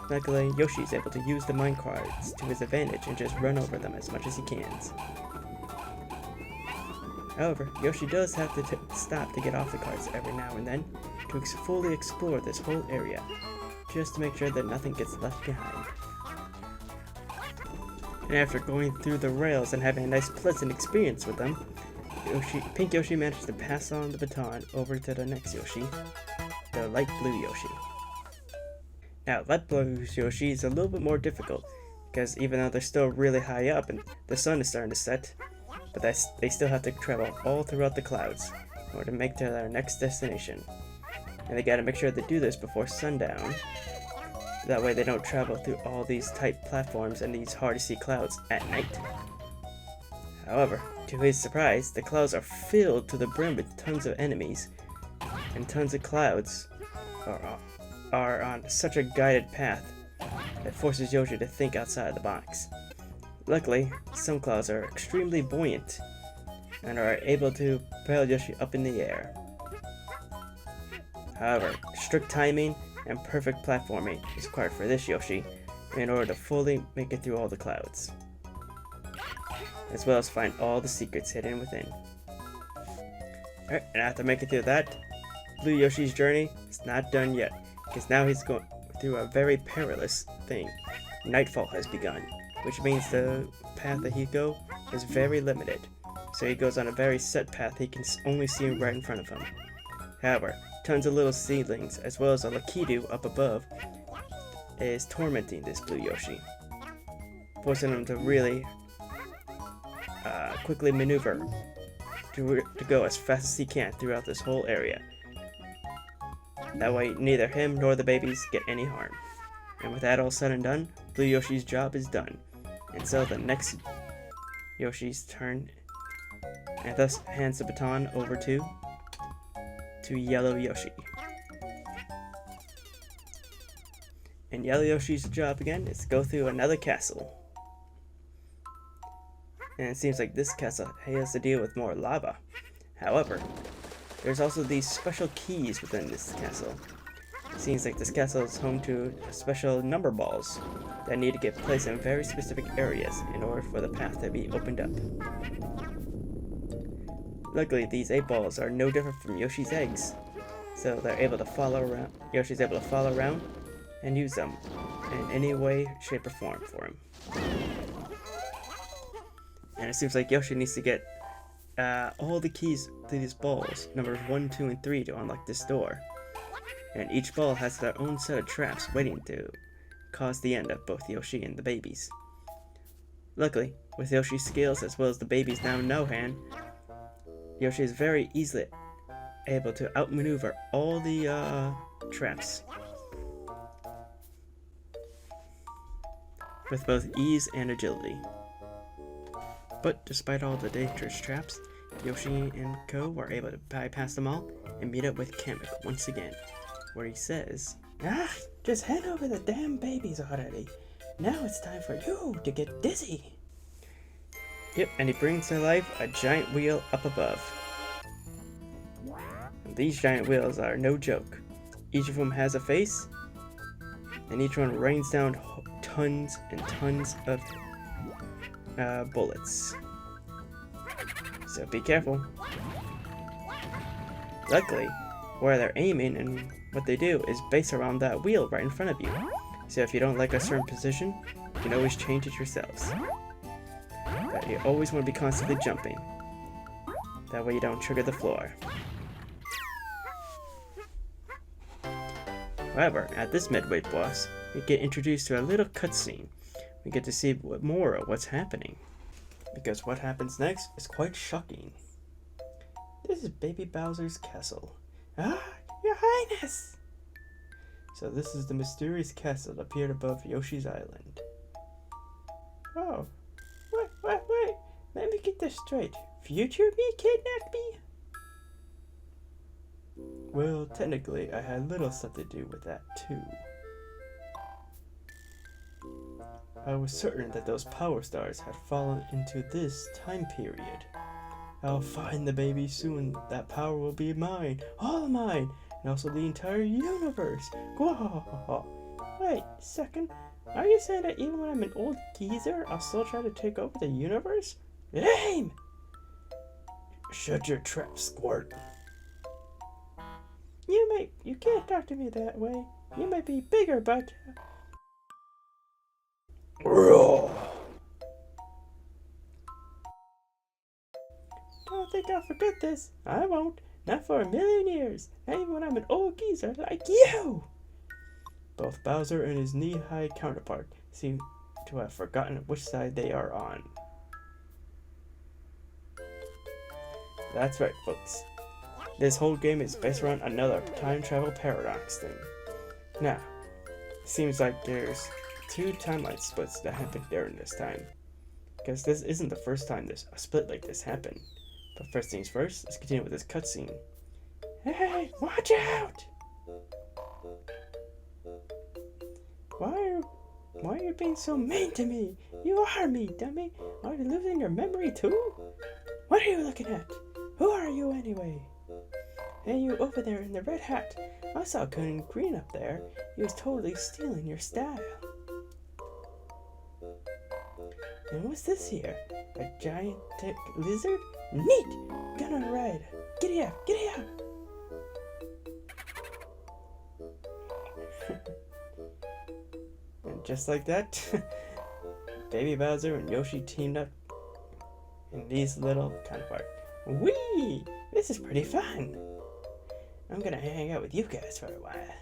Luckily, Yoshi is able to use the minecarts to his advantage and just run over them as much as he can. However, Yoshi does have to stop to get off the carts every now and then to fully explore this whole area, just to make sure that nothing gets left behind. And after going through the rails and having a nice pleasant experience with them, Pink Yoshi managed to pass on the baton over to the next Yoshi, the light blue Yoshi. Now, light blue Yoshi is a little bit more difficult, because even though they're still really high up and the sun is starting to set, but they still have to travel all throughout the clouds in order to make to their next destination. And they gotta make sure they do this before sundown. That way they don't travel through all these tight platforms and these hard to see clouds at night. However, to his surprise, the clouds are filled to the brim with tons of enemies, and tons of clouds are on such a guided path that forces Yoshi to think outside the box. Luckily, some clouds are extremely buoyant and are able to propel Yoshi up in the air. However, strict timing and perfect platforming is required for this Yoshi in order to fully make it through all the clouds, as well as find all the secrets hidden within. Alright, and after making through that, Blue Yoshi's journey is not done yet, because now he's going through a very perilous thing. Nightfall has begun, which means the path that he goes is very limited, so he goes on a very set path he can only see right in front of him. However, tons of little seedlings, as well as a Lakitu up above, is tormenting this Blue Yoshi, forcing him to really quickly maneuver to go as fast as he can throughout this whole area. That way, neither him nor the babies get any harm. And with that all said and done, Blue Yoshi's job is done. And so the next Yoshi's turn, and thus hands the baton over to Yellow Yoshi. And Yellow Yoshi's job again is to go through another castle. And it seems like this castle has to deal with more lava. However, there's also these special keys within this castle. It seems like this castle is home to special number balls that need to get placed in very specific areas in order for the path to be opened up. Luckily, these 8 balls are no different from Yoshi's eggs, so they're able to follow around. Yoshi's able to follow around and use them in any way, shape, or form for him. And it seems like Yoshi needs to get all the keys to these balls, numbers 1, 2, and 3, to unlock this door. And each ball has their own set of traps waiting to cause the end of both Yoshi and the babies. Luckily, with Yoshi's skills as well as the babies now in no hand, Yoshi is very easily able to outmaneuver all the traps with both ease and agility. But despite all the dangerous traps, Yoshi and Co were able to bypass them all and meet up with Kamek once again, where he says, Just hand over the damn babies already. Now it's time for you to get dizzy. Yep, and he brings to life a giant wheel up above. And these giant wheels are no joke. Each of them has a face, and each one rains down tons and tons of bullets. So be careful. Luckily, where they're aiming and what they do is based around that wheel right in front of you. So if you don't like a certain position, you can always change it yourselves. But you always want to be constantly jumping. That way you don't trigger the floor. However, at this midway boss, we get introduced to a little cutscene. We get to see more of what's happening. Because what happens next is quite shocking. This is Baby Bowser's castle. Your Highness! So this is the mysterious castle that appeared above Yoshi's Island. Oh, wait. Let me get this straight. Future me kidnapped me? Well, technically, I had little stuff to do with that, too. I was certain that those power stars had fallen into this time period. I'll find the baby soon. That power will be mine, all mine, and also the entire universe. Wait a second. Are you saying that even when I'm an old geezer, I'll still try to take over the universe? Lame! Shut your trap, Squirt. You can't talk to me that way. You might be bigger, but... Roar. Don't think I'll forget this. I won't. Not for a million years. Not even when I'm an old geezer like you. Both Bowser and his knee-high counterpart seem to have forgotten which side they are on. That's right, folks. This whole game is based around another time travel paradox thing. Now, seems like there's two timeline splits that happened during this time. Because this isn't the first time a split like this happened. But first things first, let's continue with this cutscene. Hey, watch out! Why are you being so mean to me? You are me, dummy. Are you losing your memory too? What are you looking at? Who are you anyway? Hey, you over there in the red hat. I saw Coon Green up there. He was totally stealing your style. And what's this here? A giant lizard? Neat! Gonna ride. Giddy up, giddy up! And just like that, Baby Bowser and Yoshi teamed up in these little counterpart. Whee! This is pretty fun. I'm gonna hang out with you guys for a while.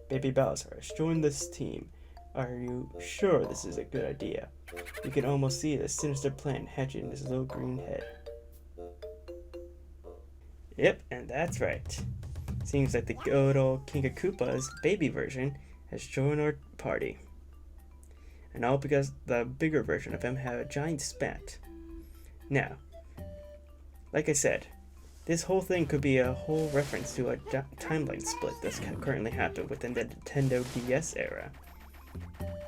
Baby Bowser has joined this team. Are you sure this is a good idea? You can almost see the sinister plan hatching in his little green head. Yep, and that's right. Seems like the good old King of Koopa's baby version has joined our party. And all because the bigger version of him had a giant spat. Now, like I said, this whole thing could be a whole reference to a timeline split that's currently happened within the Nintendo DS era.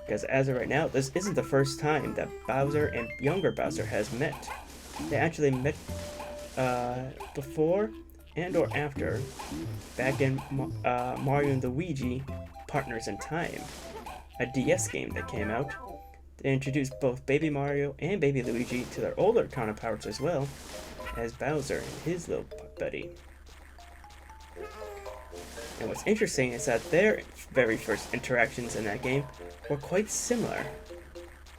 Because as of right now, this isn't the first time that Bowser and younger Bowser has met. They actually met before and or after, back in Mario and Luigi Partners in Time, a DS game that came out. They introduced both Baby Mario and Baby Luigi to their older counterparts as well as Bowser and his little buddy. And what's interesting is that their very first interactions in that game were quite similar.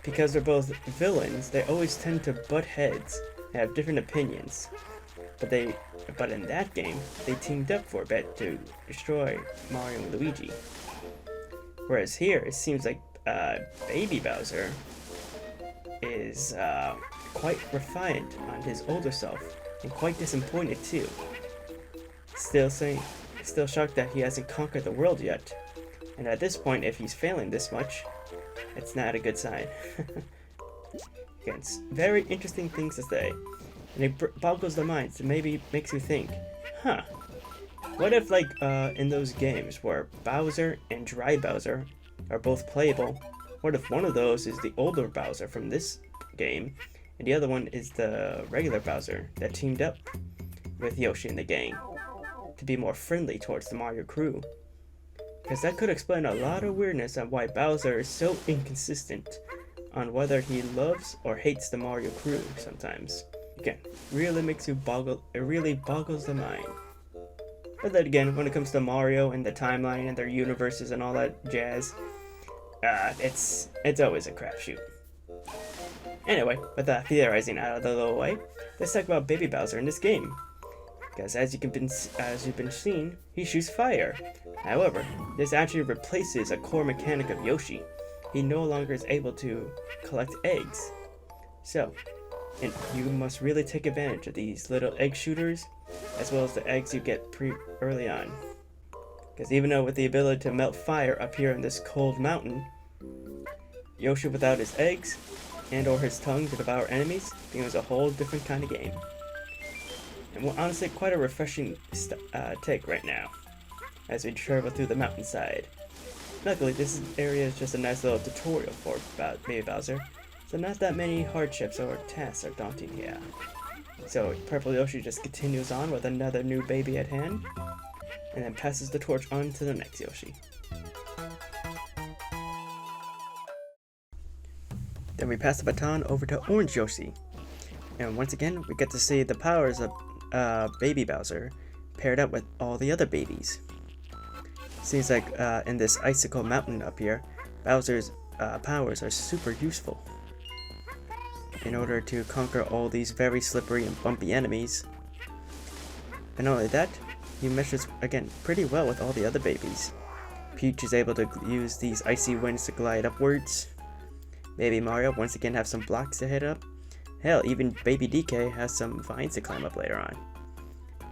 Because they're both villains, they always tend to butt heads and have different opinions. But in that game, they teamed up for a bit to destroy Mario and Luigi. Whereas here, it seems like Baby Bowser is quite refined on his older self and quite disappointed too. Still shocked that he hasn't conquered the world yet. And at this point, if he's failing this much, it's not a good sign. Again, it's very interesting things to say. And it boggles the mind, so maybe makes you think, huh, what if like in those games where Bowser and Dry Bowser are both playable, what if one of those is the older Bowser from this game, and the other one is the regular Bowser that teamed up with Yoshi and the gang to be more friendly towards the Mario crew? Because that could explain a lot of weirdness on why Bowser is so inconsistent on whether he loves or hates the Mario crew sometimes. Again, really it really boggles the mind. But then again, when it comes to Mario and the timeline and their universes and all that jazz, it's always a crapshoot. Anyway, with that theorizing out of the little way, let's talk about Baby Bowser in this game. Because as you've been seeing, he shoots fire. However, this actually replaces a core mechanic of Yoshi. He no longer is able to collect eggs. So, and you must really take advantage of these little egg shooters, as well as the eggs you get early on. Because even though with the ability to melt fire up here in this cold mountain, Yoshi without his eggs and or his tongue to devour enemies becomes a whole different kind of game. And well, honestly, quite a refreshing take right now, as we travel through the mountainside. Luckily, this area is just a nice little tutorial for Baby Bowser, so not that many hardships or tasks are daunting here. So Purple Yoshi just continues on with another new baby at hand, and then passes the torch on to the next Yoshi. Then we pass the baton over to Orange Yoshi. And once again, we get to see the powers of Baby Bowser paired up with all the other babies. Seems like in this icicle mountain up here, Bowser's powers are super useful in order to conquer all these very slippery and bumpy enemies. And not only that, he meshes again pretty well with all the other babies. Peach is able to use these icy winds to glide upwards. Baby Mario once again have some blocks to hit up. Hell, even Baby DK has some vines to climb up later on.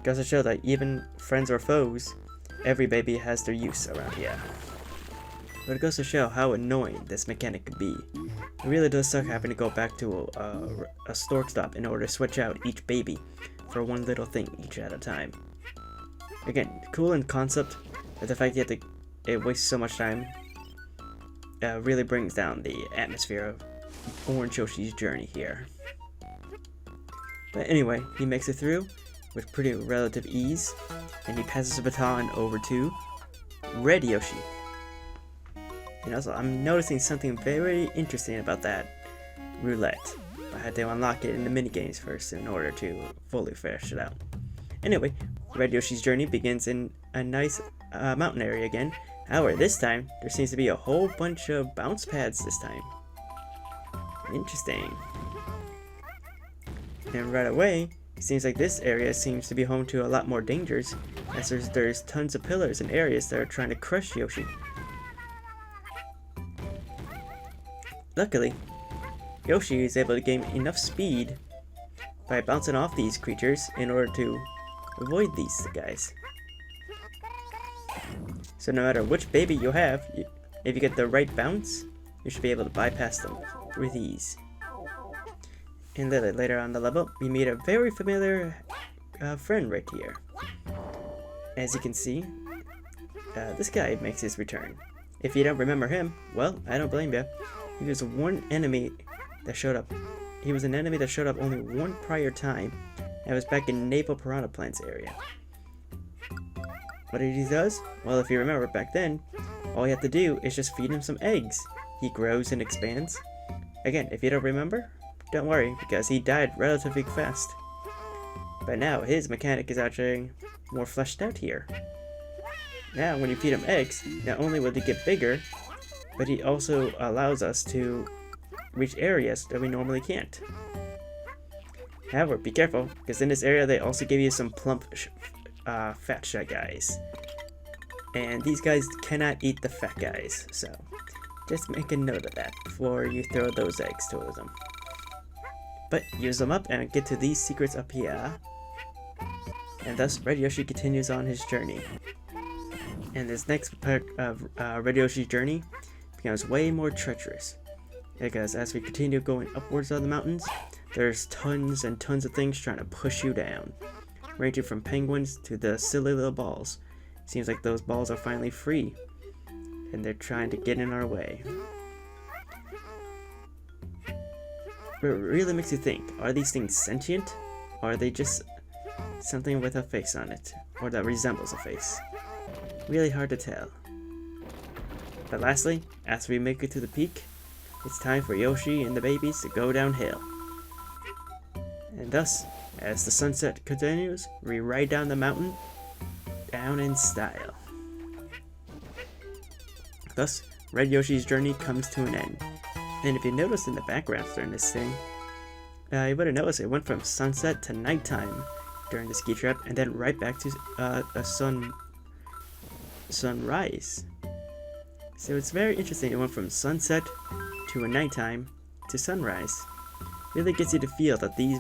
Goes to show that even friends or foes, every baby has their use around here. But it goes to show how annoying this mechanic could be. It really does suck having to go back to a stork stop in order to switch out each baby for one little thing each at a time. Again, cool in concept, but the fact that it wastes so much time really brings down the atmosphere of Orange Yoshi's journey here. But anyway, he makes it through with pretty relative ease, and he passes the baton over to Red Yoshi. And also, I'm noticing something very interesting about that roulette. I had to unlock it in the minigames first in order to fully finish it out. Anyway, Red Yoshi's journey begins in a nice mountain area again. However, this time, there seems to be a whole bunch of bounce pads this time. Interesting. And right away, it seems like this area seems to be home to a lot more dangers, as there's tons of pillars and areas that are trying to crush Yoshi. Luckily, Yoshi is able to gain enough speed by bouncing off these creatures in order to avoid these guys. So no matter which baby you have, if you get the right bounce, you should be able to bypass them with ease. And later on the level, we meet a very familiar friend right here. As you can see, this guy makes his return. If you don't remember him, well, I don't blame you. He was one enemy that showed up. He was an enemy that showed up only one prior time, and was back in Naval Piranha Plant's area. What did he do? Well, if you remember back then, all you have to do is just feed him some eggs. He grows and expands. Again, if you don't remember, don't worry, because he died relatively fast. But now his mechanic is actually more fleshed out here. Now, when you feed him eggs, not only will he get bigger, but he also allows us to reach areas that we normally can't. However, be careful, because in this area they also give you some plump, fat shy guys. And these guys cannot eat the fat guys, so just make a note of that before you throw those eggs towards them. But use them up and get to these secrets up here. And thus, Red Yoshi continues on his journey. And this next part of Red Yoshi's journey becomes way more treacherous, because as we continue going upwards on the mountains, there's tons and tons of things trying to push you down, ranging from penguins to the silly little balls. Seems like those balls are finally free, and they're trying to get in our way. But it really makes you think, are these things sentient, or are they just something with a face on it, or that resembles a face? Really hard to tell. But lastly, as we make it to the peak, it's time for Yoshi and the babies to go downhill. And thus, as the sunset continues, we ride down the mountain, down in style. Thus, Red Yoshi's journey comes to an end. And if you noticed in the background during this thing, you would have noticed it went from sunset to nighttime during the ski trip, and then right back to a sunrise. So it's very interesting. It went from sunset to a nighttime to sunrise. Really gets you to feel that these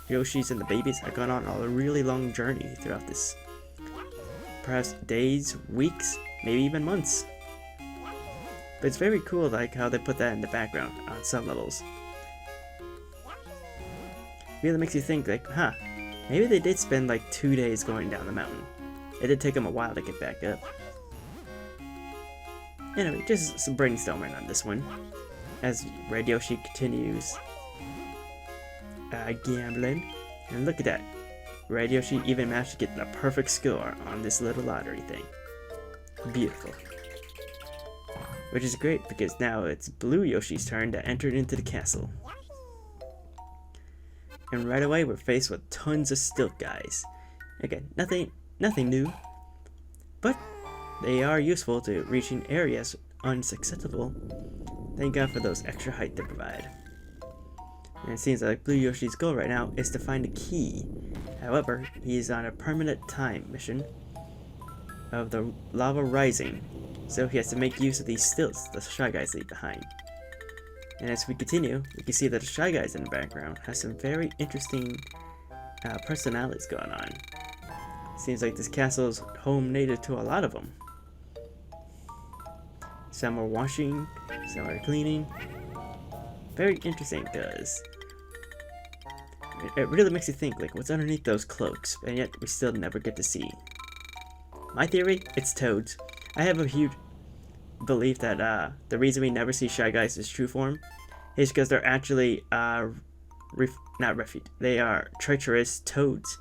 Yoshis and the babies have gone on a really long journey throughout this. Perhaps days, weeks, maybe even months. But it's very cool like how they put that in the background on some levels. Really makes you think like, maybe they did spend like 2 days going down the mountain. It did take them a while to get back up. Anyway, just some brainstorming on this one, as Red Yoshi continues gambling. And look at that, Red Yoshi even managed to get the perfect score on this little lottery thing. Beautiful. Which is great, because now it's Blue Yoshi's turn to enter into the castle. And right away we're faced with tons of stilt guys. Again, nothing new, but they are useful to reaching areas unsuccessful. Thank God for those extra height they provide. And it seems like Blue Yoshi's goal right now is to find a key. However, he is on a permanent time mission of the lava rising, so he has to make use of these stilts the Shy Guys leave behind. And as we continue, we can see that the Shy Guys in the background have some very interesting personalities going on. Seems like this castle is home native to a lot of them. Some are washing, some are cleaning. Very interesting, does. It really makes you think, like, what's underneath those cloaks, and yet we still never get to see. My theory, it's toads. I have a huge belief that the reason we never see Shy Guys' true form is because they're actually they are treacherous toads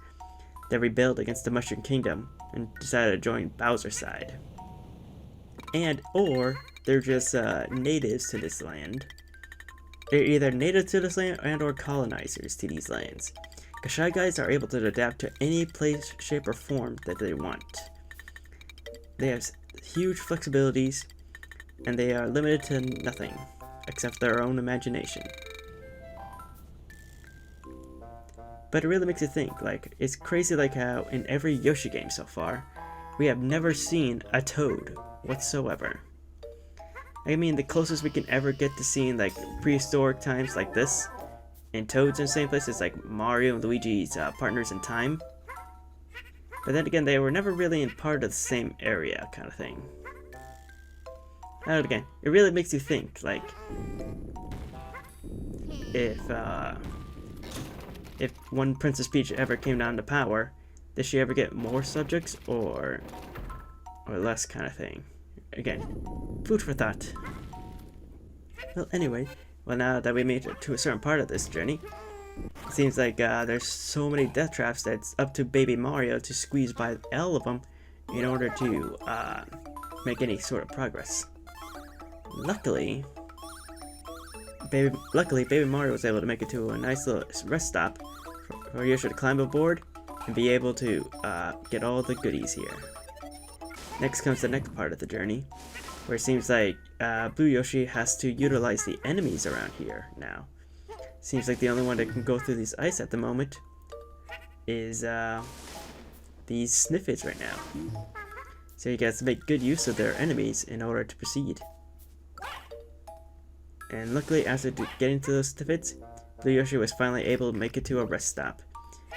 that rebelled against the Mushroom Kingdom and decided to join Bowser's side. And or they're just natives to this land. They're either native to this land and or colonizers to these lands. Because Shy Guys are able to adapt to any place, shape, or form that they want. They have huge flexibilities, and they are limited to nothing except their own imagination. But it really makes you think, like, it's crazy like how in every Yoshi game so far, we have never seen a toad whatsoever. I mean, the closest we can ever get to seeing like prehistoric times like this, and toads in the same place is like Mario and Luigi's partners in time. But then again, they were never really in part of the same area, kind of thing. And again, it really makes you think, like, if one Princess Peach ever came down to power, did she ever get more subjects or less, kind of thing? Again, food for thought. Well, anyway, now that we made it to a certain part of this journey, it seems like there's so many death traps that it's up to Baby Mario to squeeze by all of them in order to make any sort of progress. Luckily, Baby Mario was able to make it to a nice little rest stop for Yoshi to climb aboard and be able to get all the goodies here. Next comes the next part of the journey, where it seems like Blue Yoshi has to utilize the enemies around here now. Seems like the only one that can go through these ice at the moment is these Sniffids right now. So you guys make good use of their enemies in order to proceed. And luckily, after getting to those Sniffids, Blue Yoshi was finally able to make it to a rest stop.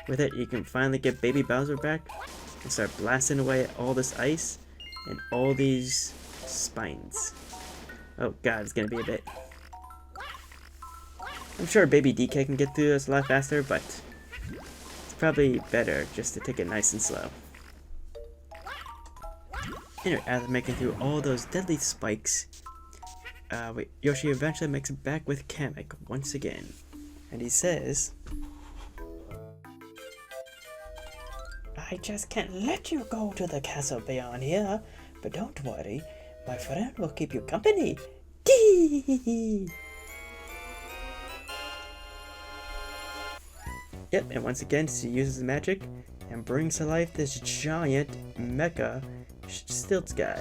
With it, you can finally get Baby Bowser back and start blasting away at all this ice and all these spines. Oh god, it's gonna be a bit. I'm sure Baby DK can get through this a lot faster, but it's probably better just to take it nice and slow. Anyway, after making through all those deadly spikes, Yoshi eventually makes it back with Kamek once again. And he says, I just can't let you go to the castle beyond here, but don't worry, my friend will keep you company. Tee! Yep, and once again, she uses magic and brings to life this giant mecha stilts guy.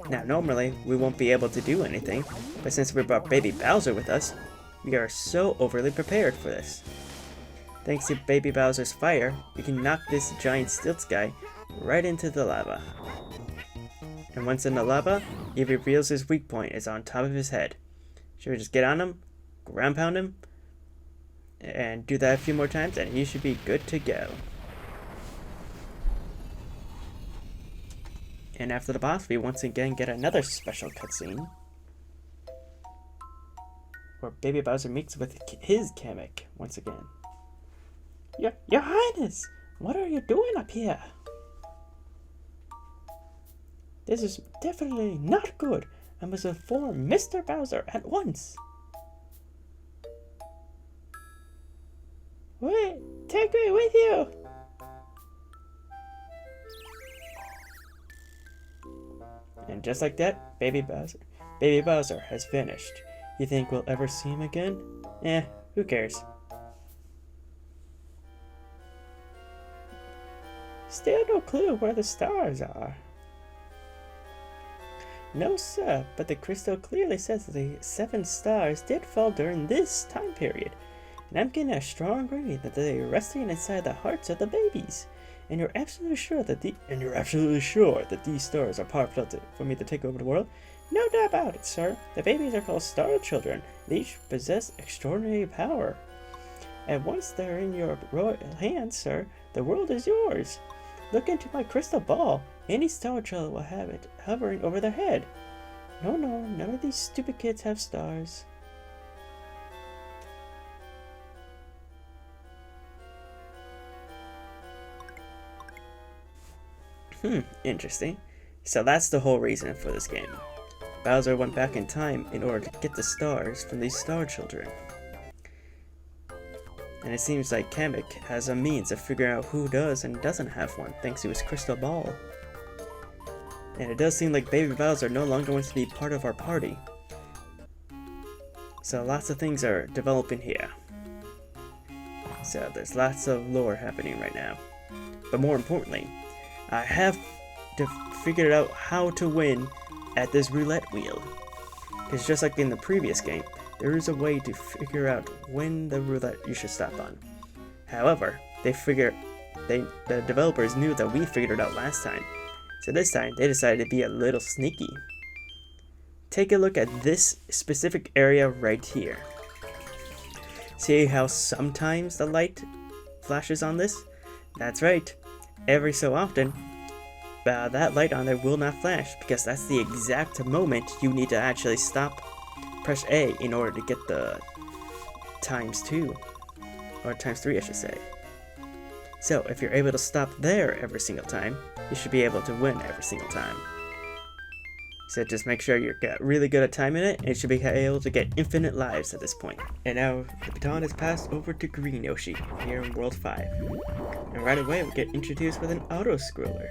Now, normally, we won't be able to do anything, but since we brought Baby Bowser with us, we are so overly prepared for this. Thanks to Baby Bowser's fire, we can knock this giant stilts guy right into the lava. And once in the lava, he reveals his weak point is on top of his head. Should we just get on him, ground pound him, and do that a few more times, and he should be good to go. And after the boss, we once again get another special cutscene, where Baby Bowser meets with his Kamek once again. Your Highness, what are you doing up here? This is definitely not good. I must inform Mr. Bowser at once. Wait, take me with you. And just like that, Baby Bowser has vanished. You think we'll ever see him again? Who cares? Still no clue where the stars are. No, sir, but the crystal clearly says that the 7 stars did fall during this time period. And I'm getting a strong reading that they are resting inside the hearts of the babies. And you're absolutely sure that these stars are powerful for me to take over the world? No doubt about it, sir. The babies are called star children. They each possess extraordinary power. And once they're in your royal hands, sir, the world is yours. Look into my crystal ball. Any star child will have it hovering over their head. No, none of these stupid kids have stars. Interesting. So that's the whole reason for this game. Bowser went back in time in order to get the stars from these star children. And it seems like Kamek has a means of figuring out who does and doesn't have one thanks to his crystal ball. And it does seem like Baby Bowser no longer wants to be part of our party. So lots of things are developing here. So there's lots of lore happening right now. But more importantly, I have figured out how to win at this roulette wheel. Because just like in the previous game, there is a way to figure out when the roulette you should stop on. However, the developers knew that we figured it out last time. So this time, they decided to be a little sneaky. Take a look at this specific area right here. See how sometimes the light flashes on this? That's right. Every so often, that light on there will not flash because that's the exact moment you need to actually stop. Press A in order to get the ×2, or ×3 I should say. So if you're able to stop there every single time, you should be able to win every single time. So just make sure you're really good at timing it, and you should be able to get infinite lives at this point. And now the baton is passed over to Green Yoshi here in World 5. And right away we get introduced with an auto-scroller.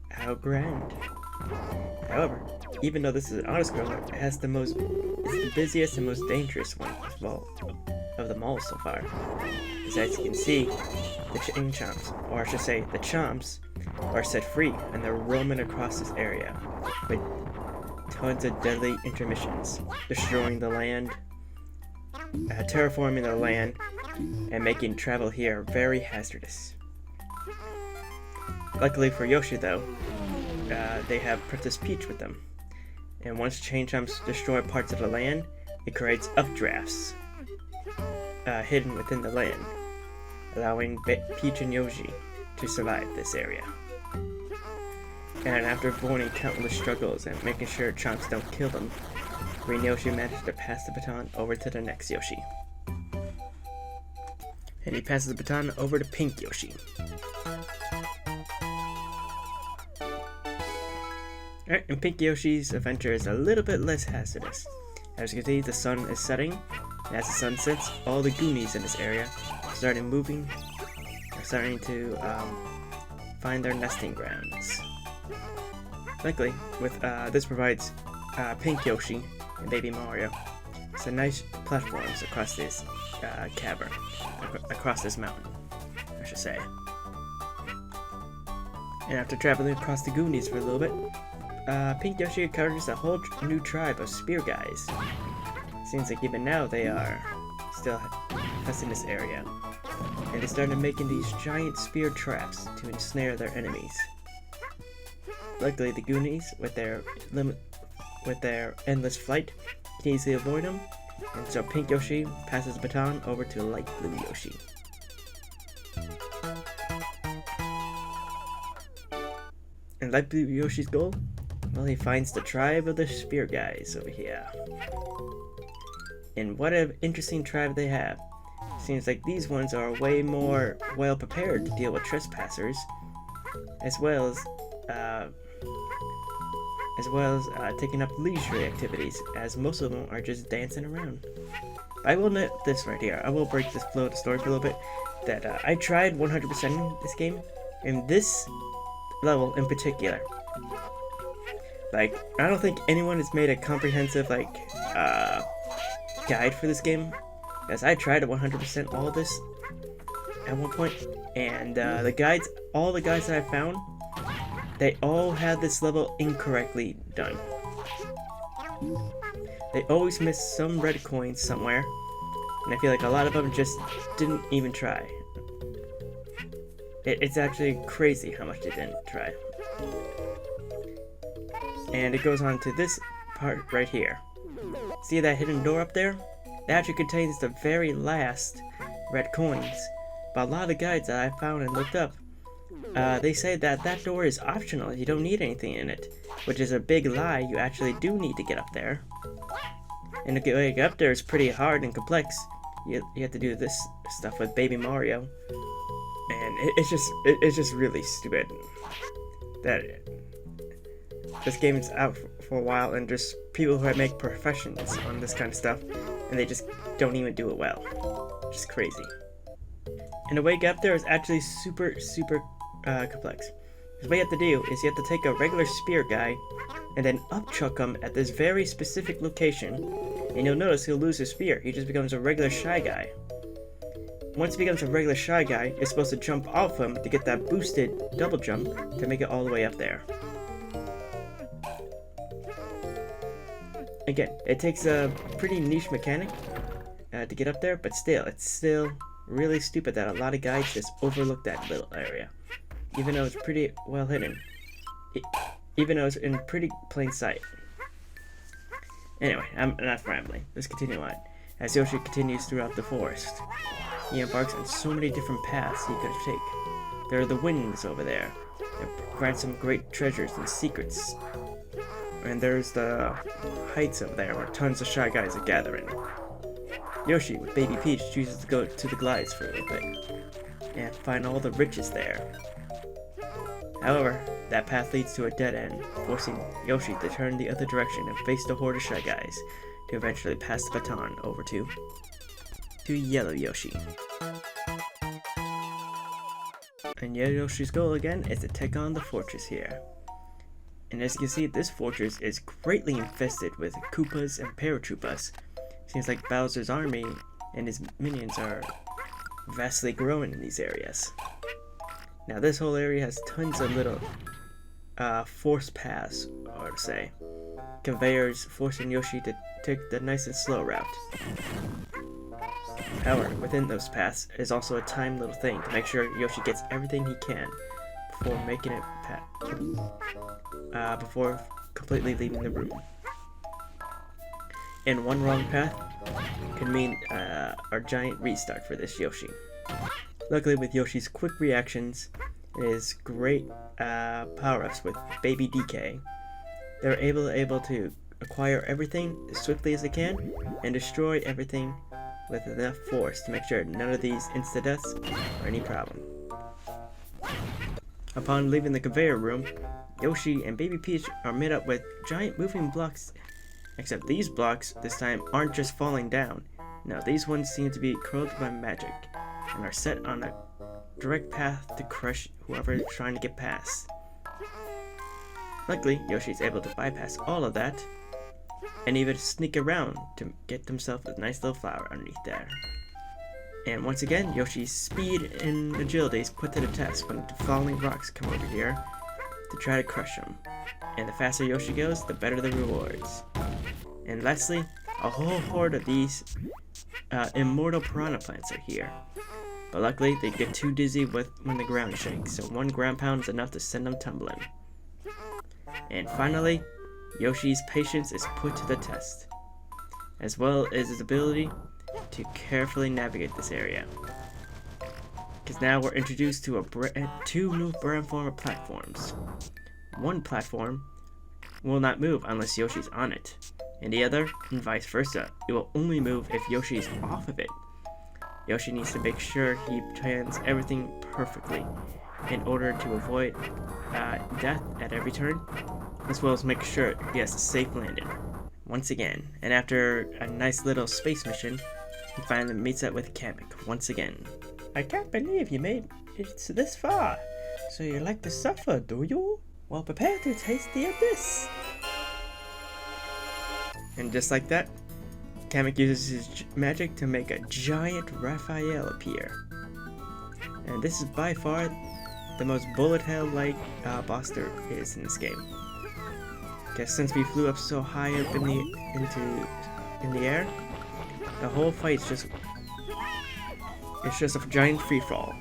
How grand. However, even though this is an auto-scroller, it has it's the busiest and most dangerous one of them all so far. Because as you can see, the chain chomps, or I should say the chomps, are set free and they're roaming across this area with tons of deadly intermissions, destroying the land, terraforming the land, and making travel here very hazardous. Luckily for Yoshi though, they have Princess Peach with them, and once chain chomps destroy parts of the land, it creates updrafts hidden within the land, allowing Peach and Yoshi to survive this area. And after avoiding countless struggles and making sure chomps don't kill them, Green Yoshi managed to pass the baton over to the next Yoshi. And he passes the baton over to Pink Yoshi. Alright, and Pink Yoshi's adventure is a little bit less hazardous. As you can see, the sun is setting, and as the sun sets, all the Goonies in this area are starting to find their nesting grounds. Luckily, with this provides Pink Yoshi and Baby Mario some nice platforms across this cavern, across this mountain, I should say. And after traveling across the Goonies for a little bit, Pink Yoshi encounters a whole new tribe of spear guys. Seems like even now they are still infesting this area, and they started making these giant spear traps to ensnare their enemies. Luckily, the Goonies, with their endless flight, can easily avoid them, and so Pink Yoshi passes the baton over to Light Blue Yoshi. And Light Blue Yoshi's goal? Well, he finds the tribe of the spear guys over here. And what an interesting tribe they have. Seems like these ones are way more well prepared to deal with trespassers, as well as taking up leisure activities, as most of them are just dancing around. I will note this right here. I will break this flow of the story for a little bit. That I tried 100% this game, in this level in particular. Like, I don't think anyone has made a comprehensive guide for this game, As I tried to 100% all this at one point, and all the guides that I found, they all had this level incorrectly done. They always missed some red coins somewhere, and I feel like a lot of them just didn't even try. It's actually crazy how much they didn't try. And it goes on to this part right here. See that hidden door up there? That actually contains the very last red coins. But a lot of the guides that I found and looked up, they say that that door is optional. You don't need anything in it, which is a big lie. You actually do need to get up there. And to get up there is pretty hard and complex. You have to do this stuff with Baby Mario, and it's just really stupid that this game is out for a while, and just people who make professions on this kind of stuff, and they just don't even do it well. Just crazy. And the way to get up there is actually super complex. Because what you have to do is you have to take a regular spear guy and then upchuck him at this very specific location, and you'll notice he'll lose his spear. He just becomes a regular shy guy. Once he becomes a regular shy guy, you're supposed to jump off him to get that boosted double jump to make it all the way up there. Again, it takes a pretty niche mechanic to get up there, but still, it's still really stupid that a lot of guys just overlook that little area, even though it's pretty well hidden, even though it's in pretty plain sight. Anyway, I'm not rambling. Let's continue on. As Yoshi continues throughout the forest, he embarks on so many different paths he could take. There are the winds over there that grant some great treasures and secrets. And there's the heights over there where tons of shy guys are gathering. Yoshi, with Baby Peach, chooses to go to the glides for a little bit and find all the riches there. However, that path leads to a dead end, forcing Yoshi to turn the other direction and face the horde of shy guys to eventually pass the baton over to Yellow Yoshi. And Yellow Yoshi's goal again is to take on the fortress here. And as you can see, this fortress is greatly infested with Koopas and Paratroopas. Seems like Bowser's army and his minions are vastly growing in these areas. Now this whole area has tons of little force paths, or to say, conveyors forcing Yoshi to take the nice and slow route. However, within those paths is also a timed little thing to make sure Yoshi gets everything he can before making it before completely leaving the room. And one wrong path could mean our giant restart for this Yoshi. Luckily, with Yoshi's quick reactions and his great power-ups with Baby DK, they're able to acquire everything as swiftly as they can and destroy everything with enough force to make sure none of these insta-deaths are any problem. Upon leaving the conveyor room, Yoshi and Baby Peach are met up with giant moving blocks, except these blocks this time aren't just falling down. No, these ones seem to be curled by magic and are set on a direct path to crush whoever is trying to get past. Luckily, Yoshi is able to bypass all of that and even sneak around to get himself a nice little flower underneath there. And once again, Yoshi's speed and agility is put to the test when the falling rocks come over here to try to crush him. And the faster Yoshi goes, the better the rewards. And lastly, a whole horde of these immortal piranha plants are here. But luckily, they get too dizzy when the ground shakes, so one ground pound is enough to send them tumbling. And finally, Yoshi's patience is put to the test, as well as his ability to carefully navigate this area. Because now we're introduced to two new platformer platforms. One platform will not move unless Yoshi's on it, and the other, and vice versa, it will only move if Yoshi's off of it. Yoshi needs to make sure he plans everything perfectly in order to avoid death at every turn, as well as make sure he has a safe landing once again. And after a nice little space mission, he finally meets up with Kamek once again. I can't believe you made it this far. So you like to suffer, do you? Well, prepare to taste the abyss. And just like that, Kamek uses his magic to make a giant Raphael appear. And this is by far the most bullet hell-like boss there is in this game. Because since we flew up so high up in the air, the whole fight's just a giant free-fall,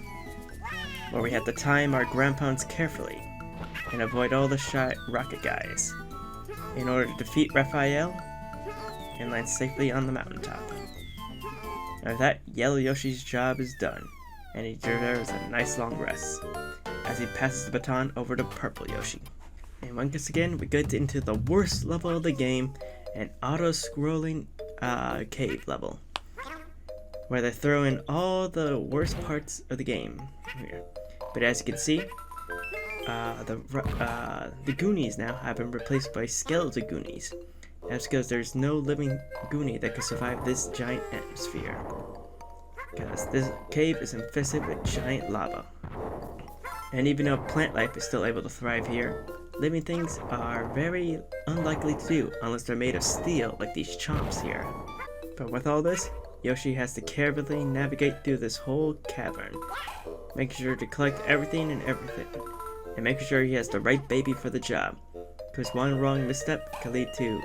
where we have to time our ground pounds carefully and avoid all the shy rocket guys in order to defeat Raphael and land safely on the mountaintop. Now with that, Yellow Yoshi's job is done, and he deserves a nice long rest as he passes the baton over to Purple Yoshi. And once again, we get into the worst level of the game, an auto-scrolling cave level, where they throw in all the worst parts of the game here. But as you can see, the Goonies now have been replaced by skeletal Goonies. That's because there's no living Goonie that can survive this giant atmosphere, because this cave is infested with giant lava. And even though plant life is still able to thrive here, living things are very unlikely to do unless they're made of steel like these chomps here. But with all this, Yoshi has to carefully navigate through this whole cavern, making sure to collect everything, and making sure he has the right baby for the job, because one wrong misstep can lead to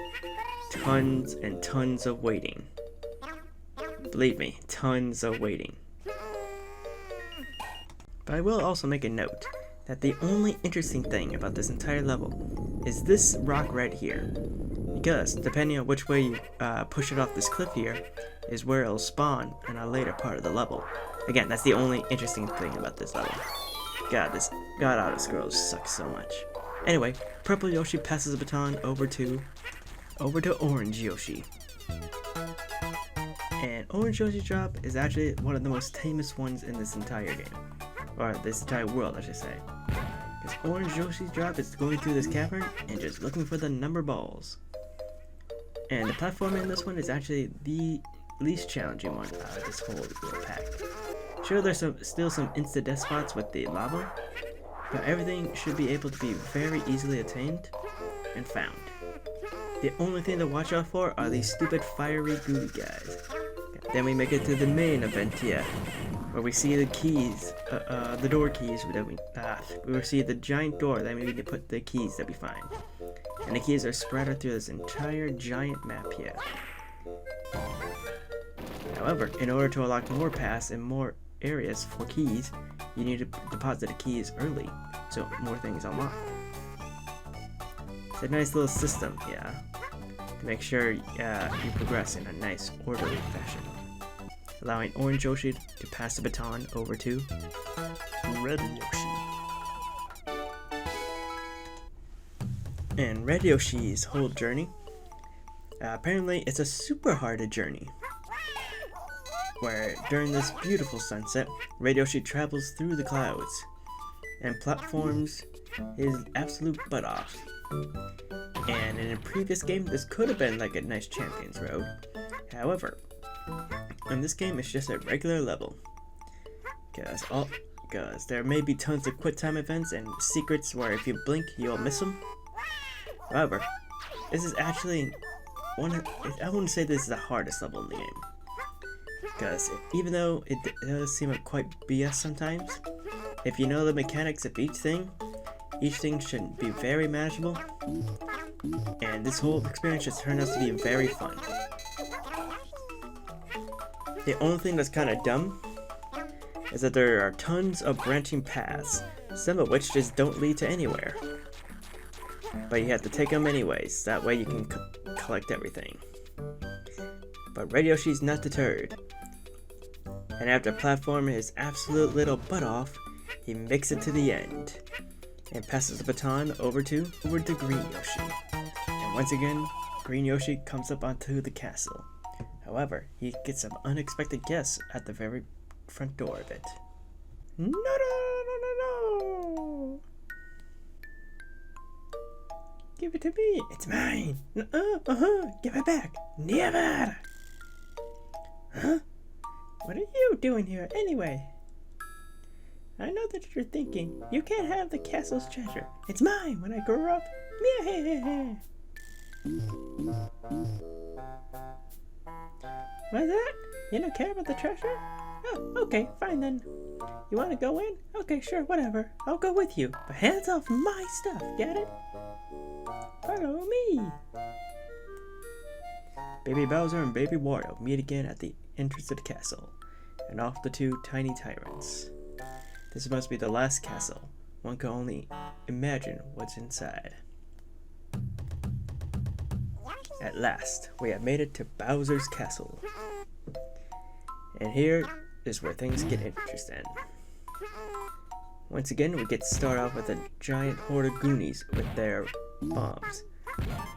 tons and tons of waiting. Believe me, tons of waiting. But I will also make a note that the only interesting thing about this entire level is this rock right here, because depending on which way you push it off this cliff here is where it'll spawn in a later part of the level. Again, that's the only interesting thing about this level. God auto scrolls suck so much. Anyway, Purple Yoshi passes the baton over to Orange Yoshi. And Orange Yoshi's job is actually one of the most tamest ones in this entire game. Or this entire world, I should say. Because Orange Yoshi's job is going through this cavern and just looking for the number balls. And the platform in this one is actually the least challenging one out of this whole little pack. Sure, there's still some insta-death spots with the lava, but everything should be able to be very easily attained and found. The only thing to watch out for are these stupid fiery gooey guys. Then we make it to the main event here, where we see the keys, the door keys that we will see the giant door that we need to put the keys that we find. And the keys are spread out through this entire giant map here. However, in order to unlock more paths and more areas for keys, you need to deposit the keys early, so more things unlock. It's a nice little system, yeah, to make sure you progress in a nice, orderly fashion, allowing Orange Yoshi to pass the baton over to Red Yoshi. And Red Yoshi's whole journey, apparently it's a super hard journey, where during this beautiful sunset, Red Yoshi travels through the clouds and platforms his absolute butt off. And in a previous game, this could have been like a nice Champions Road. However, in this game, it's just a regular level. Because there may be tons of quick time events and secrets where if you blink, you'll miss them. However, this is actually I wouldn't say this is the hardest level in the game. Because even though it does seem like quite BS sometimes, if you know the mechanics of each thing should be very manageable, and this whole experience just turned out to be very fun. The only thing that's kind of dumb is that there are tons of branching paths, some of which just don't lead to anywhere. But you have to take them anyways, that way you can collect everything. But Red Yoshi's not deterred, and after platforming his absolute little butt off, he makes it to the end, and passes the baton over to Green Yoshi. And once again, Green Yoshi comes up onto the castle. However, he gets some unexpected guests at the very front door of it. No! Give it to me! It's mine! Give it back! Never! Huh? What are you doing here anyway? I know that you're thinking, you can't have the castle's treasure. It's mine when I grow up. What's that? You don't care about the treasure? Oh, okay, fine then. You want to go in? Okay, sure, whatever. I'll go with you. But hands off my stuff, get it? Follow me. Baby Bowser and Baby Wario meet again at the entrance of the castle, and off the two tiny tyrants. This must be the last castle. One can only imagine what's inside. At last, we have made it to Bowser's castle. And here is where things get interesting. Once again, we get to start off with a giant horde of Goonies with their bombs.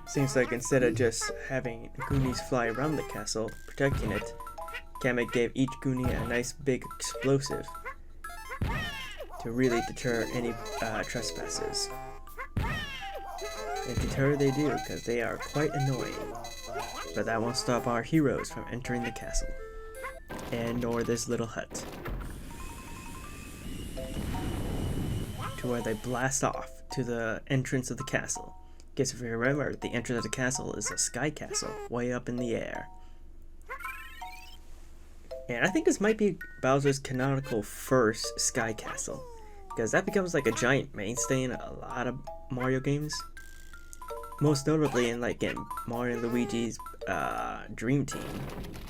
Seems like instead of just having Goonies fly around the castle, protecting it, Kamek gave each Goonie a nice big explosive to really deter any trespassers. And deter they do, because they are quite annoying. But that won't stop our heroes from entering the castle. And nor this little hut. To where they blast off to the entrance of the castle. Guess if you remember, the entrance of the castle is a sky castle, way up in the air. And I think this might be Bowser's canonical first sky castle, because that becomes like a giant mainstay in a lot of Mario games. Most notably in Mario and Luigi's Dream Team,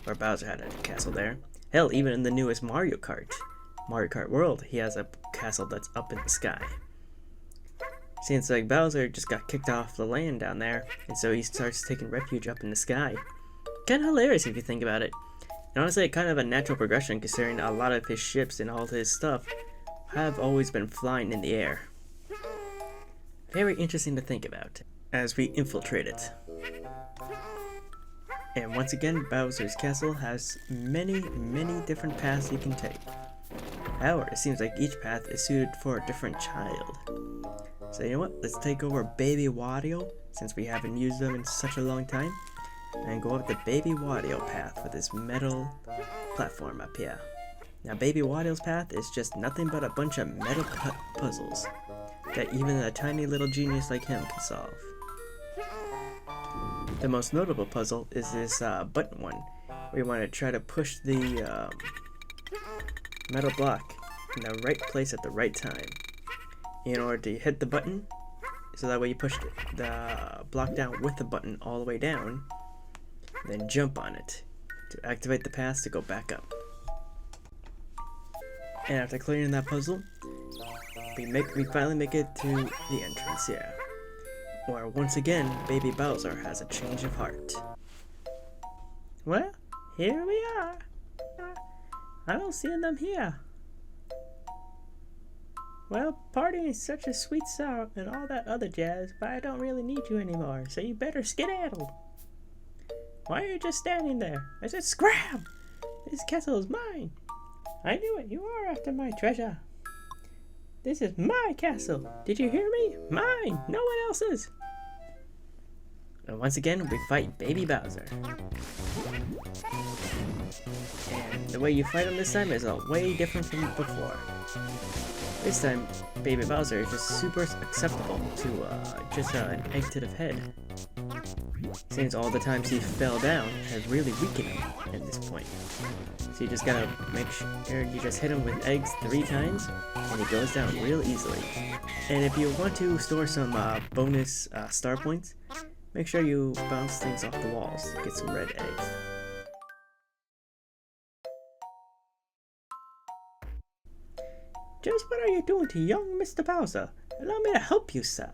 where Bowser had a castle there. Hell, even in the newest Mario Kart World, he has a castle that's up in the sky. Seems like Bowser just got kicked off the land down there, and so he starts taking refuge up in the sky. Kinda hilarious if you think about it. And honestly, kind of a natural progression considering a lot of his ships and all his stuff have always been flying in the air. Very interesting to think about as we infiltrate it. And once again, Bowser's castle has many different paths you can take. However, it seems like each path is suited for a different child. So you know what, let's take over Baby Wario, since we haven't used them in such a long time, and go up the Baby Wario path with this metal platform up here. Now Baby Wario's path is just nothing but a bunch of metal puzzles that even a tiny little genius like him can solve. The most notable puzzle is this button one, where you want to try to push the metal block in the right place at the right time in order to hit the button, so that way you push the block down with the button all the way down, then jump on it to activate the path to go back up. And after clearing that puzzle, we finally make it to the entrance here, where once again Baby Bowser has a change of heart. Well, here we are. I don't see them here. Well, partying is such a sweet sound and all that other jazz, but I don't really need you anymore, so you better skedaddle. Why are you just standing there? I said scram! This castle is mine. I knew it, you are after my treasure. This is my castle. Did you hear me? Mine, no one else's. And once again, we fight Baby Bowser. And the way you fight him this time is way different from before. This time, Baby Bowser is just super acceptable to just an egg to the head. Since all the times he fell down has really weakened him at this point. So you just gotta make sure you just hit him with eggs 3 times, and he goes down real easily. And if you want to store some bonus star points, make sure you bounce things off the walls to get some red eggs. Just what are you doing to young Mr. Bowser? Allow me to help you, sir.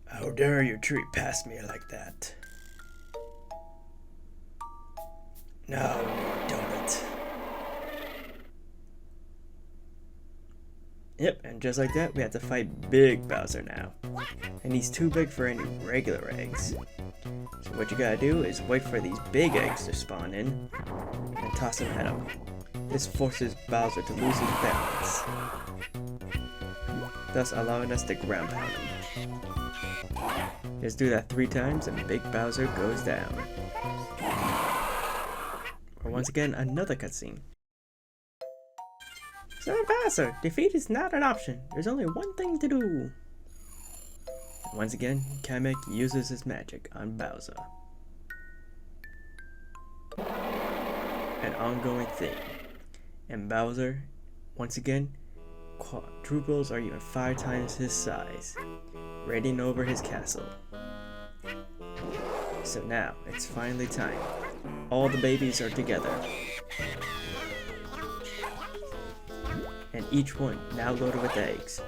How dare you treat past me like that? Now you're done it. Yep, and just like that, we have to fight Big Bowser now. And he's too big for any regular eggs. So what you gotta do is wait for these big eggs to spawn in, and toss them at him. This forces Bowser to lose his balance, thus allowing us to ground pound him. Just do that 3 times and Big Bowser goes down. Or once again, another cutscene. Sir Bowser, defeat is not an option. There's only one thing to do. Once again, Kamek uses his magic on Bowser. An ongoing theme. And Bowser, once again, quadruples or even 5 times his size, raiding over his castle. So now, it's finally time. All the babies are together. And each one now loaded with eggs.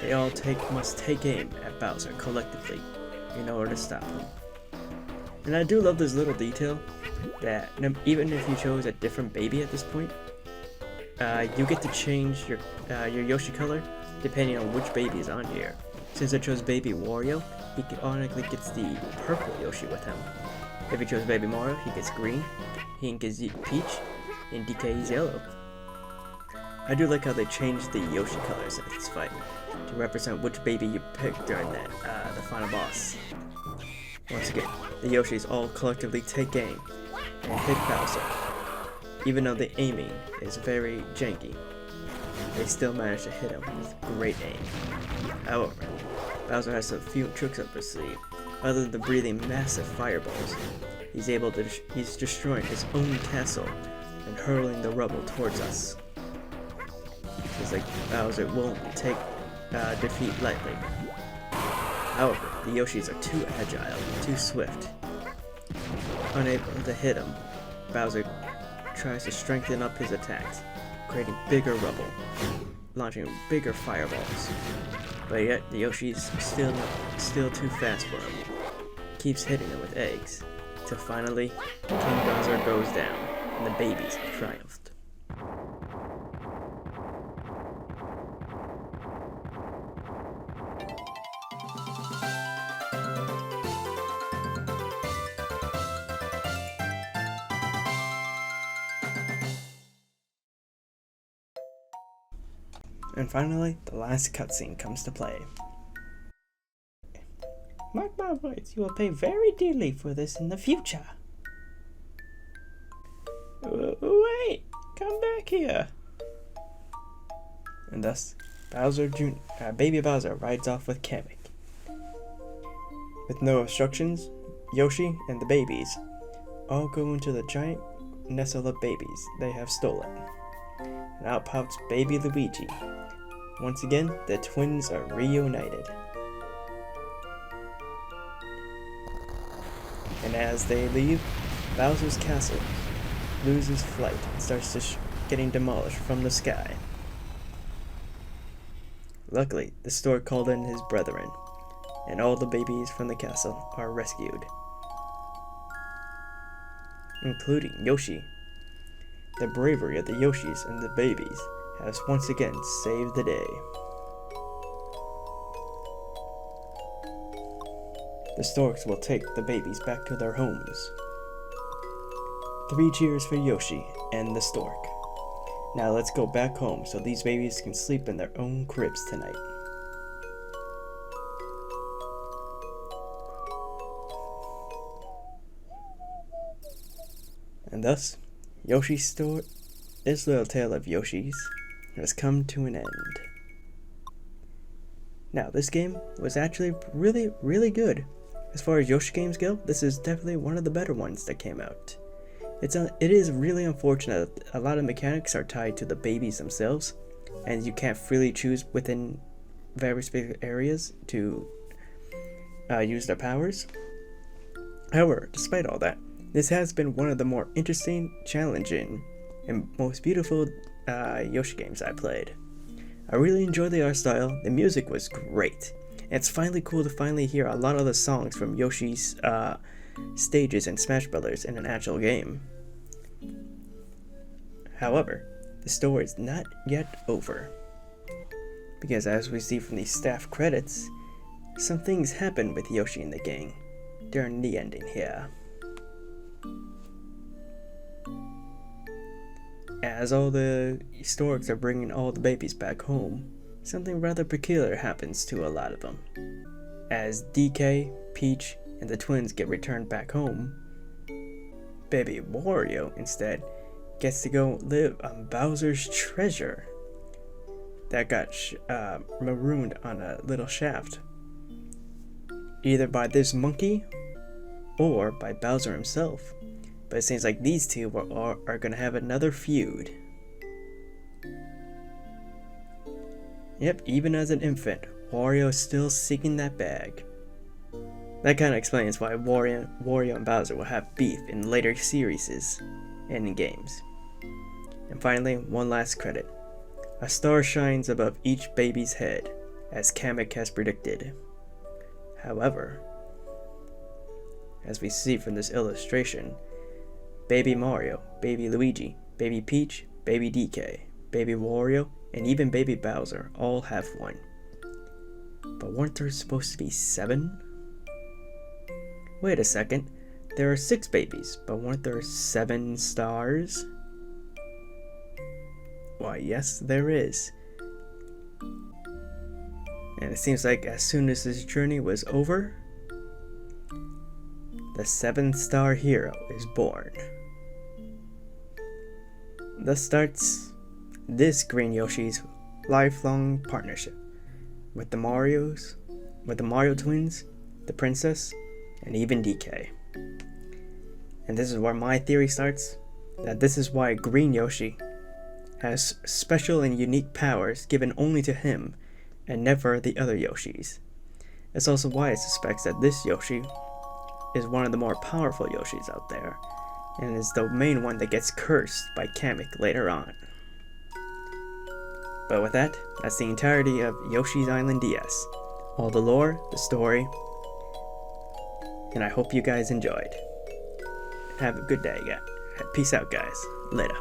They all must take aim at Bowser collectively in order to stop him. And I do love this little detail that even if you chose a different baby at this point, you get to change your Yoshi color depending on which baby is on here. Since I chose Baby Wario, he automatically gets the purple Yoshi with him. If he chose Baby Mario, he gets green, Hink is Peach, and DK is yellow. I do like how they changed the Yoshi colors in this fight to represent which baby you picked during the final boss. Once again, the Yoshis all collectively take aim and hit Bowser. Even though the aiming is very janky, they still manage to hit him with great aim. However, Bowser has a few tricks up his sleeve. Other than breathing massive fireballs, he's destroying his own castle and hurling the rubble towards us. It's like Bowser won't take defeat lightly. However, the Yoshis are too agile, too swift. Unable to hit him, Bowser tries to strengthen up his attacks, creating bigger rubble, launching bigger fireballs. But yet, the Yoshi's still too fast for him. Keeps hitting him with eggs, till finally, King Bowser goes down, and the babies have triumphed. And finally, the last cutscene comes to play. Mark my words, you will pay very dearly for this in the future. Wait, come back here. And thus, Baby Bowser rides off with Kamek. With no obstructions, Yoshi and the babies all go into the giant nestle of babies they have stolen. And out pops Baby Luigi. Once again, the twins are reunited. And as they leave, Bowser's castle loses flight and starts getting demolished from the sky. Luckily, the stork called in his brethren, and all the babies from the castle are rescued, including Yoshi. The bravery of the Yoshis and the babies has once again saved the day. The storks will take the babies back to their homes. 3 cheers for Yoshi and the stork. Now let's go back home so these babies can sleep in their own cribs tonight. And thus, this little tale of Yoshi's has come to an end. Now, this game was actually really, really good. As far as Yoshi games go, this is definitely one of the better ones that came out. It is really unfortunate that a lot of mechanics are tied to the babies themselves, and you can't freely choose within very specific areas to use their powers. However, despite all that, this has been one of the more interesting, challenging, and most beautiful Yoshi games I played. I really enjoyed the art style, the music was great, and it's finally cool to finally hear a lot of the songs from Yoshi's stages in Smash Bros. In an actual game. However, the story is not yet over, because as we see from the staff credits, some things happen with Yoshi and the gang during the ending here. As all the storks are bringing all the babies back home, something rather peculiar happens to a lot of them. As DK, Peach, and the twins get returned back home, Baby Wario instead gets to go live on Bowser's treasure that got marooned on a little shaft. either by this monkey or by Bowser himself. But it seems like these two are gonna have another feud. Yep, even as an infant, Wario is still seeking that bag. That kind of explains why Wario and Bowser will have beef in later series and in games. And finally, one last credit. A star shines above each baby's head, as Kamek has predicted. However, as we see from this illustration, Baby Mario, Baby Luigi, Baby Peach, Baby DK, Baby Wario, and even Baby Bowser all have one. But weren't there supposed to be 7? Wait a second, there are 6 babies, but weren't there 7 stars? Why, yes, there is. And it seems like as soon as this journey was over, the 7th star hero is born. Thus starts this Green Yoshi's lifelong partnership with the Mario twins, the princess, and even DK. And this is where my theory starts, that this is why Green Yoshi has special and unique powers given only to him and never the other Yoshis. It's also why it suspects that this Yoshi is one of the more powerful Yoshis out there, and is the main one that gets cursed by Kamek later on. But with that, that's the entirety of Yoshi's Island DS. All the lore, the story, and I hope you guys enjoyed. Have a good day, guys. Peace out, guys. Later.